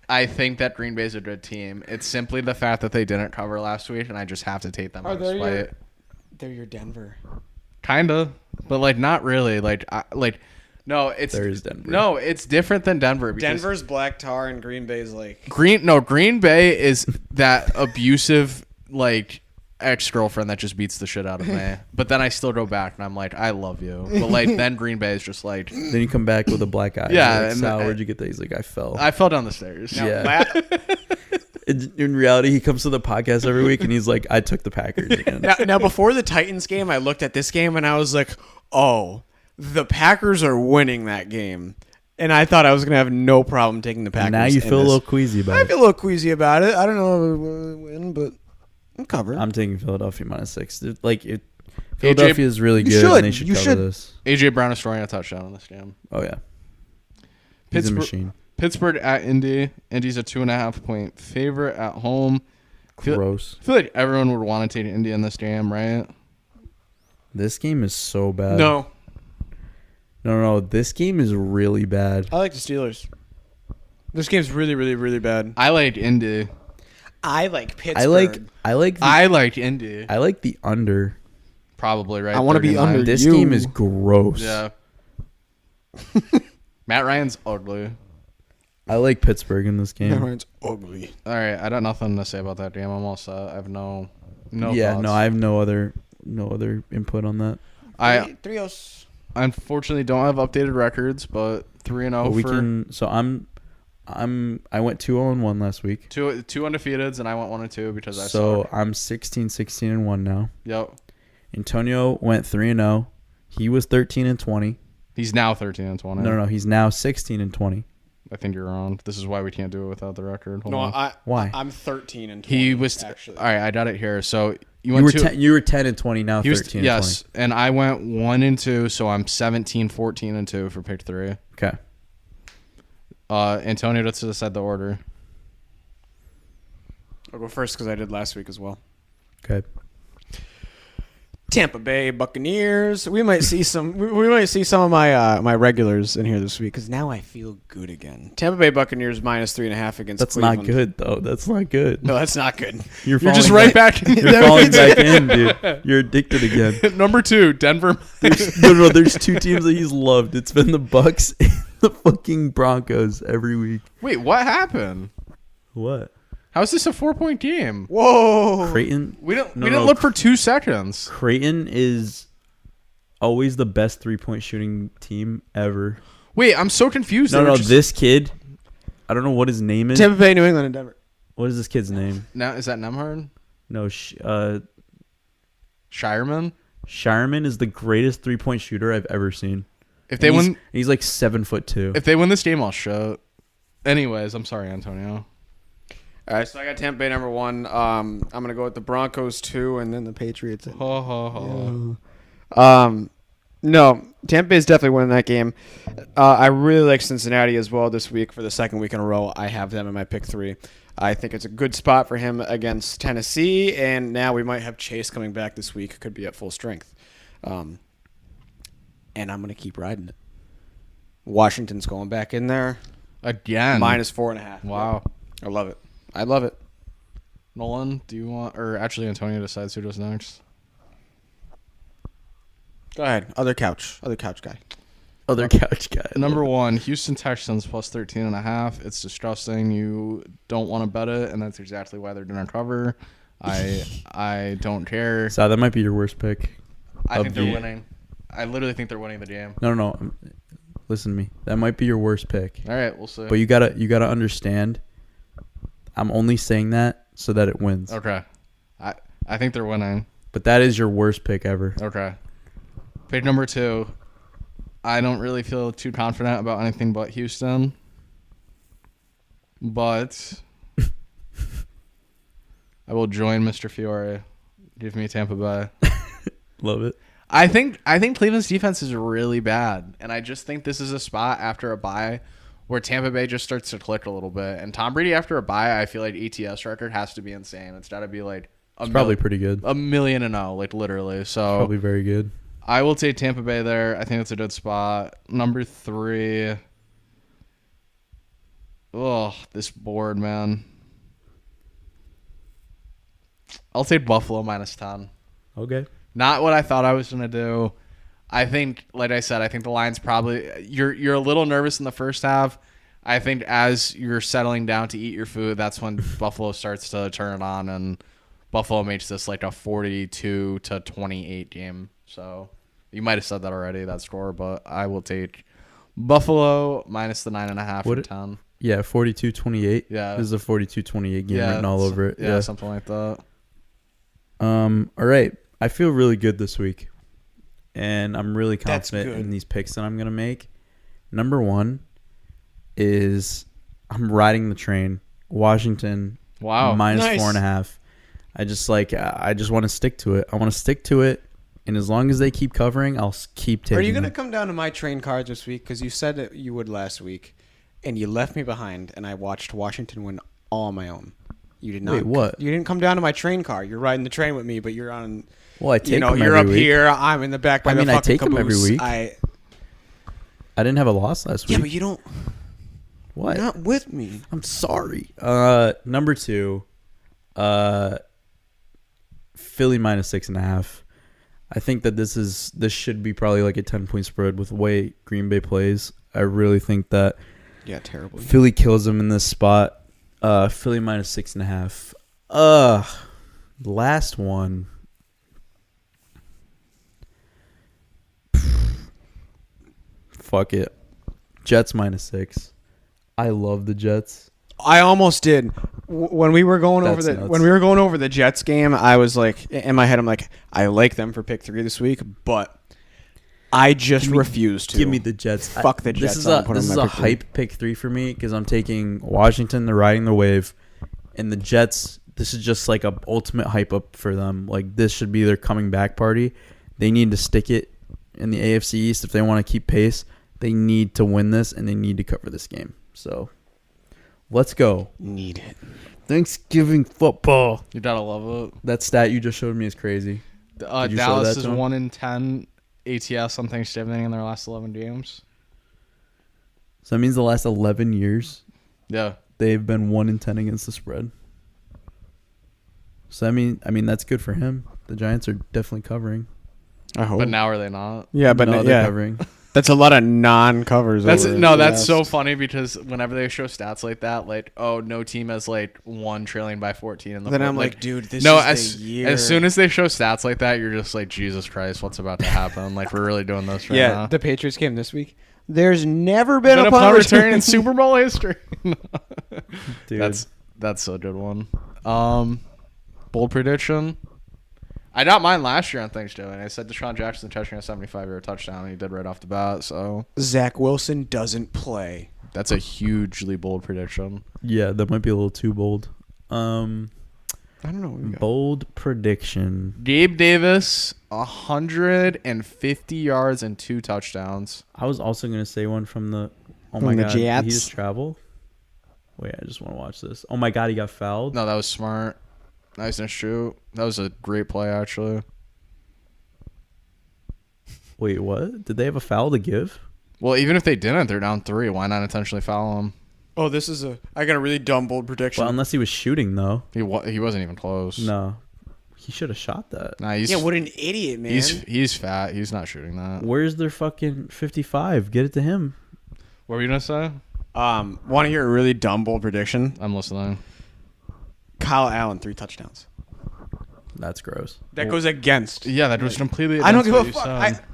I think that Green Bay's a good team. It's simply the fact that they didn't cover last week, and I just have to take them. They're your Denver. Kinda, but like not really. No, it's There's Denver. No, it's different than Denver. Because Denver's black tar and Green Bay's like Green Bay is that abusive like ex-girlfriend that just beats the shit out of me. But then I still go back and I'm like, I love you. But like then Green Bay is just like, Then you come back with a black eye. Yeah, Like, and- Sal, where'd you get that? He's like, I fell. I fell down the stairs. Yeah. In reality, he comes to the podcast every week and he's like, I took the Packers again. now before the Titans game, I looked at this game and I was like, oh, the Packers are winning that game. And I thought I was gonna have no problem taking the Packers. Now you in feel a this. little queasy about I it. feel a little queasy about it. I don't know if we'll win, but I'm covered. I'm taking Philadelphia minus 6. Philadelphia is really you good should. and they should You cover should. this. AJ Brown is throwing a touchdown in this game. Oh, yeah. He's a machine. Pittsburgh at Indy. Indy's a 2.5-point favorite at home. Gross. I feel like everyone would want to take Indy in this game, right? This game is so bad. No, No. This game is really bad. I like the Steelers. This game's really, really, really bad. I like Indy. I like Pittsburgh. I like Indy. I like the under. Probably, right? I wanna be 39. under. This You- game is gross. Yeah. Matt Ryan's ugly. I like Pittsburgh in this game. Everyone's ugly. All right, I got nothing to say about that game. I'm all set. I have no yeah, thoughts. no, I have no other input on that. I 3-0. unfortunately don't have updated records, but 3-0 we for can. So I went 2-0-1 last week. two undefeateds, and I went 1-2 because I So suck. I'm 16-16-1 now. Yep. Antonio went 3-0. He was 13-20. He's now 13-20. No, he's now 16-20. I think you're wrong. This is why we can't do it without the record. Hold No, on. Why? I'm 13 and 20. He was actually. all right. I got it here. So You were 10-20 now. He was 13-20. yes, and I went 1-2, so I'm 17-14-2 for pick 3. Okay. Antonio, let's decide the order. I'll go first because I did last week as well. Okay. Tampa Bay Buccaneers. We might see some. We might see some of my regulars in here this week because now I feel good again. Tampa Bay Buccaneers -3.5 against. That's Cleveland. not good though. That's not good. No, that's not good. You're falling just right back. You're falling back in, dude. You're addicted again. Number 2, Denver. No. There's two teams that he's loved. It's been the Bucks and the fucking Broncos every week. Wait, what happened? What? How is this a 4-point game? Whoa. Creighton. We didn't look for 2 seconds. Creighton is always the best 3-point shooting team ever. Wait, I'm so confused. No. This kid, I don't know what his name is. Tampa Bay, New England, and Denver. What is this kid's name? Now is that Nemhard? No, Shireman? Shireman is the greatest 3-point shooter I've ever seen. If they win, he's like 7'2". if they win this game, I'll show. Anyways, I'm sorry, Antonio. All right, so I got Tampa Bay number 1. I'm gonna go with the Broncos 2, and then the Patriots. No, Tampa Bay is definitely winning that game. I really like Cincinnati as well this week for the second week in a row. I have them in my pick 3. I think it's a good spot for him against Tennessee, and now we might have Chase coming back this week. Could be at full strength, and I'm gonna keep riding it. Washington's going back in there Again. -4.5. Wow. I love it. I love it. Nolan, do you want, or actually Antonio decides who does next? Go ahead. Other couch guy. Other couch guy. Number 1, Houston Texans +13.5. It's disgusting. You don't want to bet it, and that's exactly why they're going to cover. I don't care. So that might be your worst pick. I think they're winning. I literally think they're winning the game. No. Listen to me. That might be your worst pick. All right, we'll see. But you gotta understand. I'm only saying that so that it wins. Okay. I think they're winning. But that is your worst pick ever. Okay. Pick number 2. I don't really feel too confident about anything but Houston. But I will join Mr. Fiore. Give me Tampa Bay. Love it. I think Cleveland's defense is really bad, and I just think this is a spot after a bye where Tampa Bay just starts to click a little bit. And Tom Brady after a bye, I feel like ETS record has to be insane. It's got to be like It's probably pretty good. 1,000,000, like literally. So Probably very good. I will take Tampa Bay there. I think it's a good spot. Number 3. Oh, this board, man. I'll take Buffalo -10. Okay. Not what I thought I was going to do. I think, like I said, I think the line's probably you're a little nervous in the first half. I think as you're settling down to eat your food, that's when Buffalo starts to turn it on, and Buffalo makes this like a 42-28 game. So you might have said that already, that score, but I will take Buffalo minus the 9.5 for 10. Yeah, 42-28. Yeah. This is a 42-28 game written all over it. Yeah, something like that. All right. I feel really good this week. And I'm really confident in these picks that I'm going to make. Number 1 is I'm riding the train. Washington. Wow. Minus Nice. 4.5. I just want to stick to it. I want to stick to it. And as long as they keep covering, I'll keep taking Are you going to them. come down to my train cards this week? Because you said that you would last week, and you left me behind, and I watched Washington win all on my own. You did not. Wait, what? You didn't come down to my train car. You're riding the train with me, but you're on. Well, I take them you're every up week. here. I'm in the back by I the mean, I fucking take them every caboose. week. I didn't have a loss last week. Yeah, but you don't. What? You're not with me. I'm sorry. Number 2, Philly minus 6.5. I think that this should be probably like a 10-point spread with the way Green Bay plays. I really think that Yeah, terribly. Philly kills them in this spot. Philly minus 6.5. Last one. Fuck it. Jets -6. I love the Jets. I almost did. When we were going That's over nuts. when we were going over the Jets game, I was like, in my head, I'm like, I like them for pick 3 this week, but I just refuse to. Give me the Jets. Fuck the Jets. This is I'm putting this them is in a my pick 3. hype pick 3 for me because I'm taking Washington. They're riding the wave, and the Jets. This is just like a ultimate hype up for them. Like this should be their coming back party. They need to stick it in the AFC East if they want to keep pace. They need to win this, and they need to cover this game. So, let's go. Need it. Thanksgiving football. You gotta love That stat you just showed me is crazy. it. Did you show Dallas that is to him? 1-10 ATS on Thanksgiving in their last 11 games. So that means the last 11 years Yeah. they've been 1-10 against the spread. So I mean that's good for him. The Giants are definitely covering. I hope. But now are they not? yeah, but no, no, they're yeah, covering. that's a lot of non-covers. That's over no, the that's last- so funny because whenever they show stats like that, like, oh, no team has like one trailing by 14 in the Then fourth, I'm like, dude, this no, is the year. as soon as they show stats like that, you're just like, Jesus Christ, what's about to happen? Like, we're really doing this right yeah, now. the Patriots game this week. There's never been Been a a punt return return in Super Bowl history. Dude. That's a good one. Bold prediction. I got mine last year on Thanksgiving. I said Deshaun Jackson catching a 75-yard touchdown, and he did right off the bat. So Zach Wilson doesn't play. that's a hugely bold prediction. Yeah, that might be a little too bold. I don't know. What we got. Bold prediction. Gabe Davis, 150 yards and 2 touchdowns. I was also gonna say one from the. Oh From my the god! Did he Jets? just travel? Wait, I just want to watch this. Oh my god, he got fouled. No, that was smart. Nice and shoot. That was a great play, actually. Wait, what? Did they have a foul to give? Well, even if they didn't, they're down 3. Why not intentionally foul him? Oh, this is I got a really dumb bold prediction. Well, unless he was shooting though. He wasn't even close. No, he should have shot that. Nah, he's yeah, what an idiot, man. he's fat. He's not shooting that. Where's their fucking 55? Get it to him. What were you gonna say? Want to hear a really dumb bold prediction? I'm listening. Kyle Allen 3 touchdowns. That's gross. That goes against. Yeah, that was completely. I don't against give a what fuck. you said.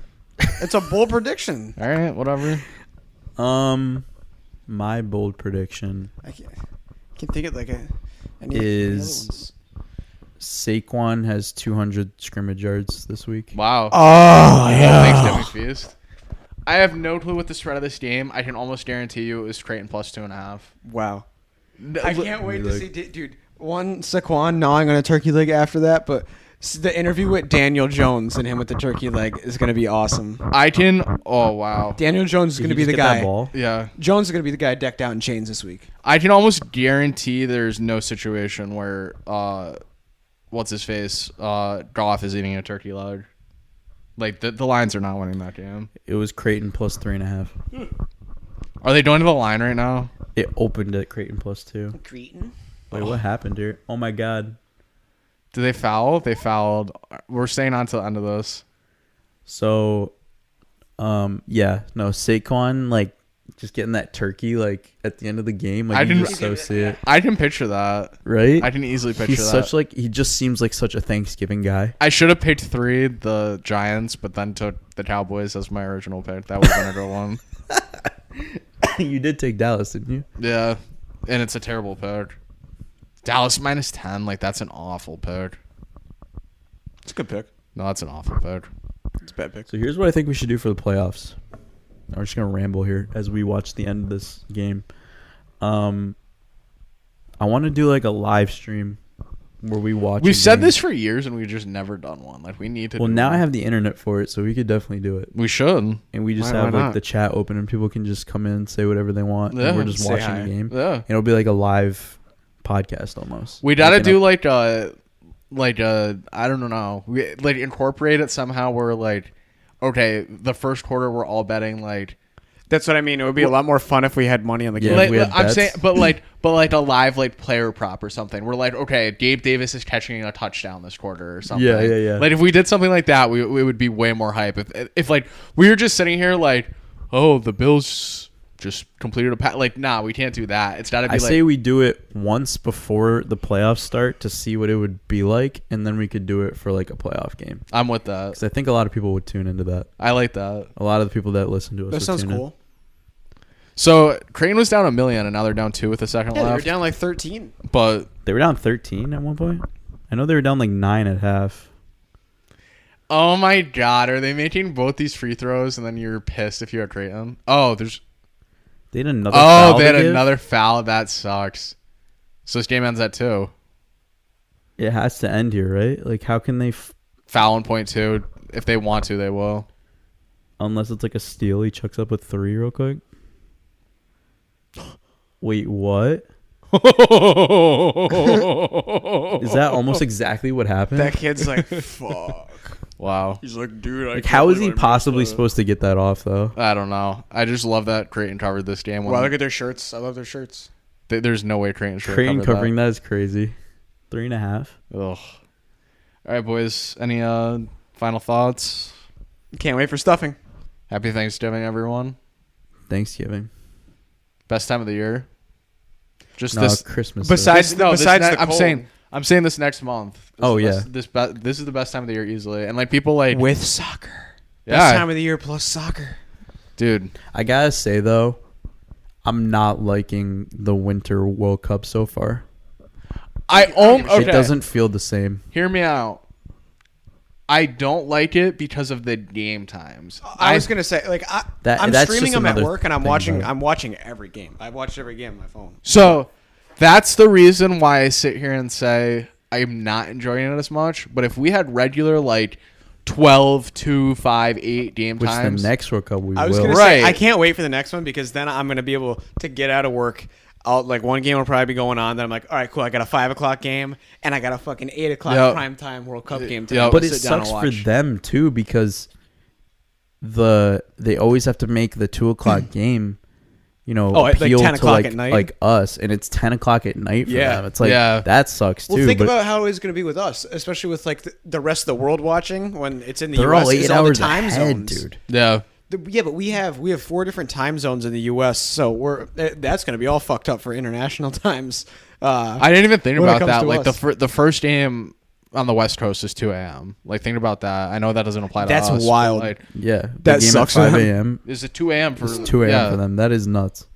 It's a bold prediction. All right, whatever. My bold prediction I can't think of like any Is- other ones. Saquon has 200 scrimmage yards this week. Wow. Oh Thanksgiving feast. I have no clue what the spread of this game. I can almost guarantee you it was Creighton plus 2.5. Wow. I can't wait to Like- see, dude. One Saquon gnawing on a turkey leg after that, but the interview with Daniel Jones and him with the turkey leg is gonna be awesome. I can. Oh wow. Daniel Jones is Did gonna he be just the get that guy. ball? Yeah. Jones is gonna be the guy decked out in chains this week. I can almost guarantee there's no situation where what's his face Goff is eating a turkey leg. Like the Lions are not winning that game. It was Creighton plus 3.5. Are they going to the line right now? It opened at Creighton plus 2. Creighton. Wait, what happened here? Oh my god. Did they foul? They fouled. We're staying on to the end of this. So, Saquon like just getting that turkey like at the end of the game. Like I you didn't- just so see it, I can picture that. right? I can easily picture He's that. such like he just seems like such a Thanksgiving guy. I should have picked 3, the Giants, but then took the Cowboys as my original pick. That would have been a good one. You did take Dallas, didn't you? Yeah, and it's a terrible pick. Dallas minus 10, like that's an awful pick. It's a good pick. No, that's an awful pick. It's a bad pick. So here's what I think we should do for the playoffs. I'm just gonna ramble here as we watch the end of this game. I want to do like a live stream where we watch. We've a said game. this for years, and we've just never done one. Like we need to. Well, do now one. I have the internet for it, so we could definitely do it. We should. And we just Why have like not? the chat open, and people can just come in and say whatever they want. Yeah. And we're just Say watching hi. the game. Yeah. And it'll be like a live podcast almost. We gotta Waking do up- like I don't know. We like incorporate it somehow. Where like, okay, the first quarter we're all betting like. That's what I mean. It would be a lot more fun if we had money on the Yeah, game. if Like, we had I'm bets. saying, but like a live like player prop or something. We're like, okay, Gabe Davis is catching a touchdown this quarter or something. Yeah. Like if we did something like that, we would be way more hype. If like we were just sitting here like, oh, the Bills just completed a pass. Like, nah, we can't do that. It's gotta be I like. say we do it once before the playoffs start to see what it would be like, and then we could do it for like a playoff game. I'm with that. Because I think a lot of people would tune into that. I like that. A lot of the people that listen to us That would sounds tune in. cool. So Creighton was down 1 million, and now they're down 2 with a second Yeah, they were left. down like 13. But They were down 13 at one point. I know they were down like 9 at half. oh my god, are they making both these free throws and then you're pissed if you're at Creighton? Oh, They had another foul they had to give? another foul. That sucks. So this game ends at 2. It has to end here, right? Like, how can they... Foul in point 2. If they want to, they will. Unless it's like a steal, he chucks up a 3 real quick. Wait, what? Is that almost exactly what happened? That kid's like, fuck. Wow. He's like, dude, Like, how is he possibly supposed to get that off, though? I don't know. I just love that Creighton covered this game. Wow, look at their shirts. I love their shirts. There's no way Creighton should Creighton cover covering that is crazy. 3.5. Ugh. All right, boys. Any final thoughts? Can't wait for stuffing. Happy Thanksgiving, everyone. Thanksgiving. Best time of the year. Just No, this. Christmas. Besides, No, besides this the I'm cold. saying this next month. Oh, yeah. This is the best time of the year easily, and like people like With soccer. yeah, Best time of the year plus soccer. dude. I gotta say, though, I'm not liking the Winter World Cup so far. Okay. It doesn't feel the same. Hear me out. I don't like it because of the game times. I was gonna say, like, I'm That's streaming just them at another work, and I'm thing watching. about it. I'm watching every game. I've watched every game on my phone. So that's the reason why I sit here and say I'm not enjoying it as much. But if we had regular like 12, 2, 5, 8 game Which times, the next World Cup we I was will. gonna Right. say I can't wait for the next one because then I'm gonna be able to get out of work. Like one game will probably be going on. Then I'm like, all right, cool. I got a 5 o'clock game and I got a fucking 8 o'clock Yep. primetime World Cup game. Yep. But to it sit down and sucks for watch. them too because they always have to make the 2 o'clock game. You know, Oh, at, like, appeal 10 to o'clock like, at night? like us, and it's 10 o'clock at night for Yeah. them. It's like Yeah. that sucks too. Well, think but about how it's going to be with us, especially with like the rest of the world watching when it's in the they're U.S. all 8 it's hours the time ahead, zones. dude. yeah, Yeah, but we have 4 different time zones in the U.S., so that's going to be all fucked up for international times. I didn't even think when it about comes that. to Like us. the first game on the West Coast is 2 a.m. Like think about that. I know that doesn't apply to That's us. but, wild. Like, Yeah, the That game sucks at for 5 them. a.m. is it 2 a.m. for It's 2 a.m. yeah. for them. That is nuts.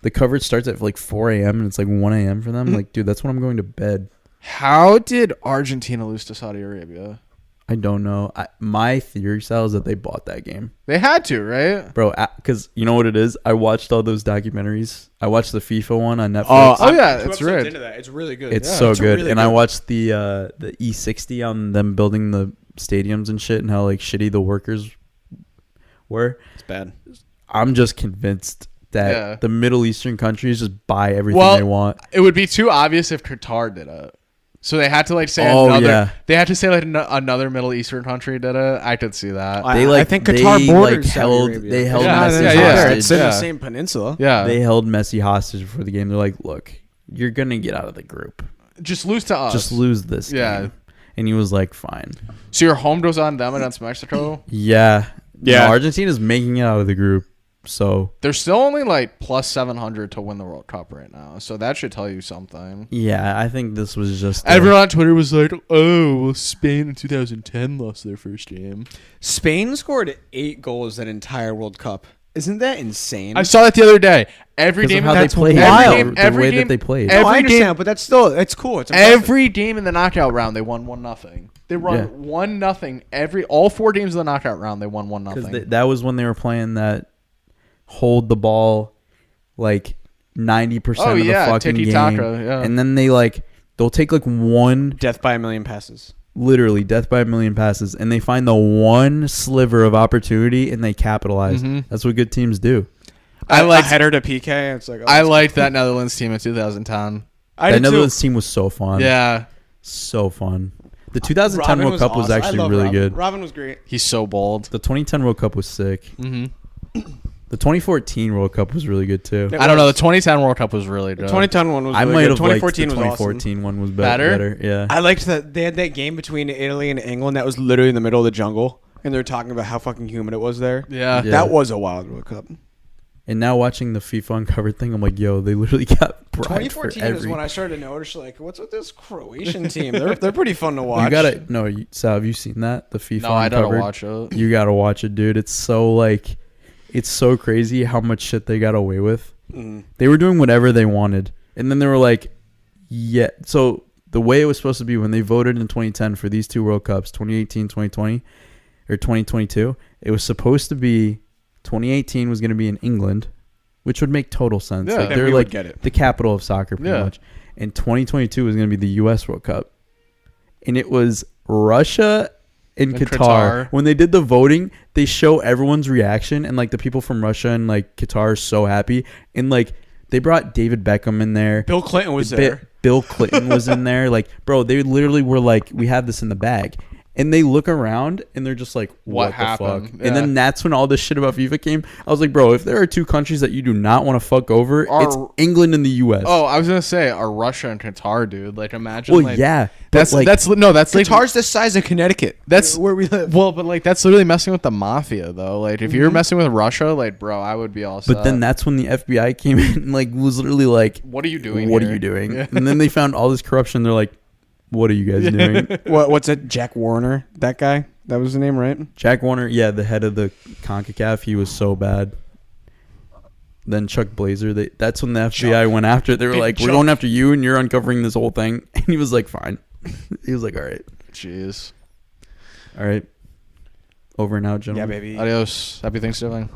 The coverage starts at like 4 a.m. and it's like 1 a.m. for them. Like, dude, that's when I'm going to bed. How did Argentina lose to Saudi Arabia? I don't know. My theory, Sal, is that they bought that game. They had to, right? Bro, because you know what it is? I watched all those documentaries. I watched the FIFA one on Netflix. Oh, yeah, Two it's episodes right. into that. It's really good. It's Yeah, so it's good. really And I watched the E60 on them building the stadiums and shit and how like shitty the workers were. It's bad. I'm just convinced that Yeah. the Middle Eastern countries just buy everything Well, they want. It would be too obvious if Qatar did it. So they had to like say Oh, another. yeah. They had to say like another Middle Eastern country did it. I could see that. I think Qatar borders Saudi held Arabia. they held Yeah, Messi yeah, It's yeah. hostage. It's in Yeah. the same peninsula. Yeah, They held Messi hostage before the game. They're like, look, you're gonna get out of the group. just lose to us. Just lose this Yeah. game. And he was like, fine. So your home goes on them against Mexico. Yeah. Yeah. No, Argentina's making it out of the group. So They're still only like plus 700 to win the World Cup right now. So that should tell you something. yeah, I think this was just Everyone on Twitter was like, "Oh, well, Spain in 2010 lost their first game." Spain scored 8 goals that entire World Cup. Isn't that insane? I saw that the other day. Every because of game how they that's played. wild. The way that they played. No, I every understand, game- but that's still it's cool. It's impressive. Every game in the knockout round, they won 1-0. They won Yeah. 1-0. All 4 games of the knockout round, they won 1-0. Because that was when they were playing that hold the ball like 90% Oh, of the yeah, fucking game. tiki-taka, yeah. And then they'll take like one, Death by a million passes. literally death by a million passes, and they find the one sliver of opportunity and they capitalize. Mhm. That's what good teams do. I A liked header to PK. It's like I liked that Netherlands team in 2010. I That did too. Netherlands team was so fun. Yeah, So fun. The 2010 Robin World Cup was awesome. I actually love really Robin. good. Robin was great. he's so bold. The 2010 World Cup was sick. Mm-hmm. The 2014 World Cup was really good too. It I don't know. The was. 2010 World Cup was really good. 2010 one was I really might good. have liked the 2014 was awesome. 2014 one was Better? better. Yeah. I liked that they had that game between Italy and England that was literally in the middle of the jungle, and they were talking about how fucking humid it was there. Yeah. Yeah. That was a wild World Cup. And now watching the FIFA Uncovered thing, I'm like, yo, they literally got bribed for 2014 is every. when I started to notice, like, what's with this Croatian team? They're pretty fun to watch. You gotta Sal, have you seen that? The FIFA No, I Uncovered. don't watch it. You gotta watch it, dude. It's so like, It's so crazy how much shit they got away with. Mm. They were doing whatever they wanted. And then they were like, yeah. So the way it was supposed to be when they voted in 2010 for these two World Cups, 2018, 2020, or 2022, it was supposed to be 2018 was going to be in England, which would make total sense. Yeah, like and they're we like would get it. the capital of soccer pretty much. And 2022 was going to be the U.S. World Cup. And it was Russia and Qatar. When they did the voting, they show everyone's reaction, and like the people from Russia and like Qatar are so happy, and like they brought David Beckham in there. Bill Clinton was there. Bill Clinton was in there. Like, bro, they literally were like, we have this in the bag. And they look around and they're just like, what the happened? fuck? Yeah. And then that's when all this shit about FIFA came. I was like, bro, if there are two countries that you do not want to fuck over, it's England and the US. Oh, I was gonna say, are Russia and Qatar, dude? Like, imagine. Well, like, yeah. That's like, like Qatar's the size of Connecticut. That's where we live. Well, but like that's literally messing with the mafia, though. Like, if you're messing with Russia, like, bro, I would be all set. But then that's when the FBI came in and like was literally like, what are you doing? What here? are you doing? Yeah. And then they found all this corruption. They're like, what are you guys doing? What's it? Jack Warner, that guy. That was the name, right? Jack Warner, yeah, the head of the CONCACAF. He was so bad. Then Chuck Blazer, that's when the FBI went after. They were like, we're going after you, and you're uncovering this whole thing. And he was like, fine. He was like, all right. Jeez. All right. Over and out, gentlemen. Yeah, baby. Adios. Happy Thanksgiving.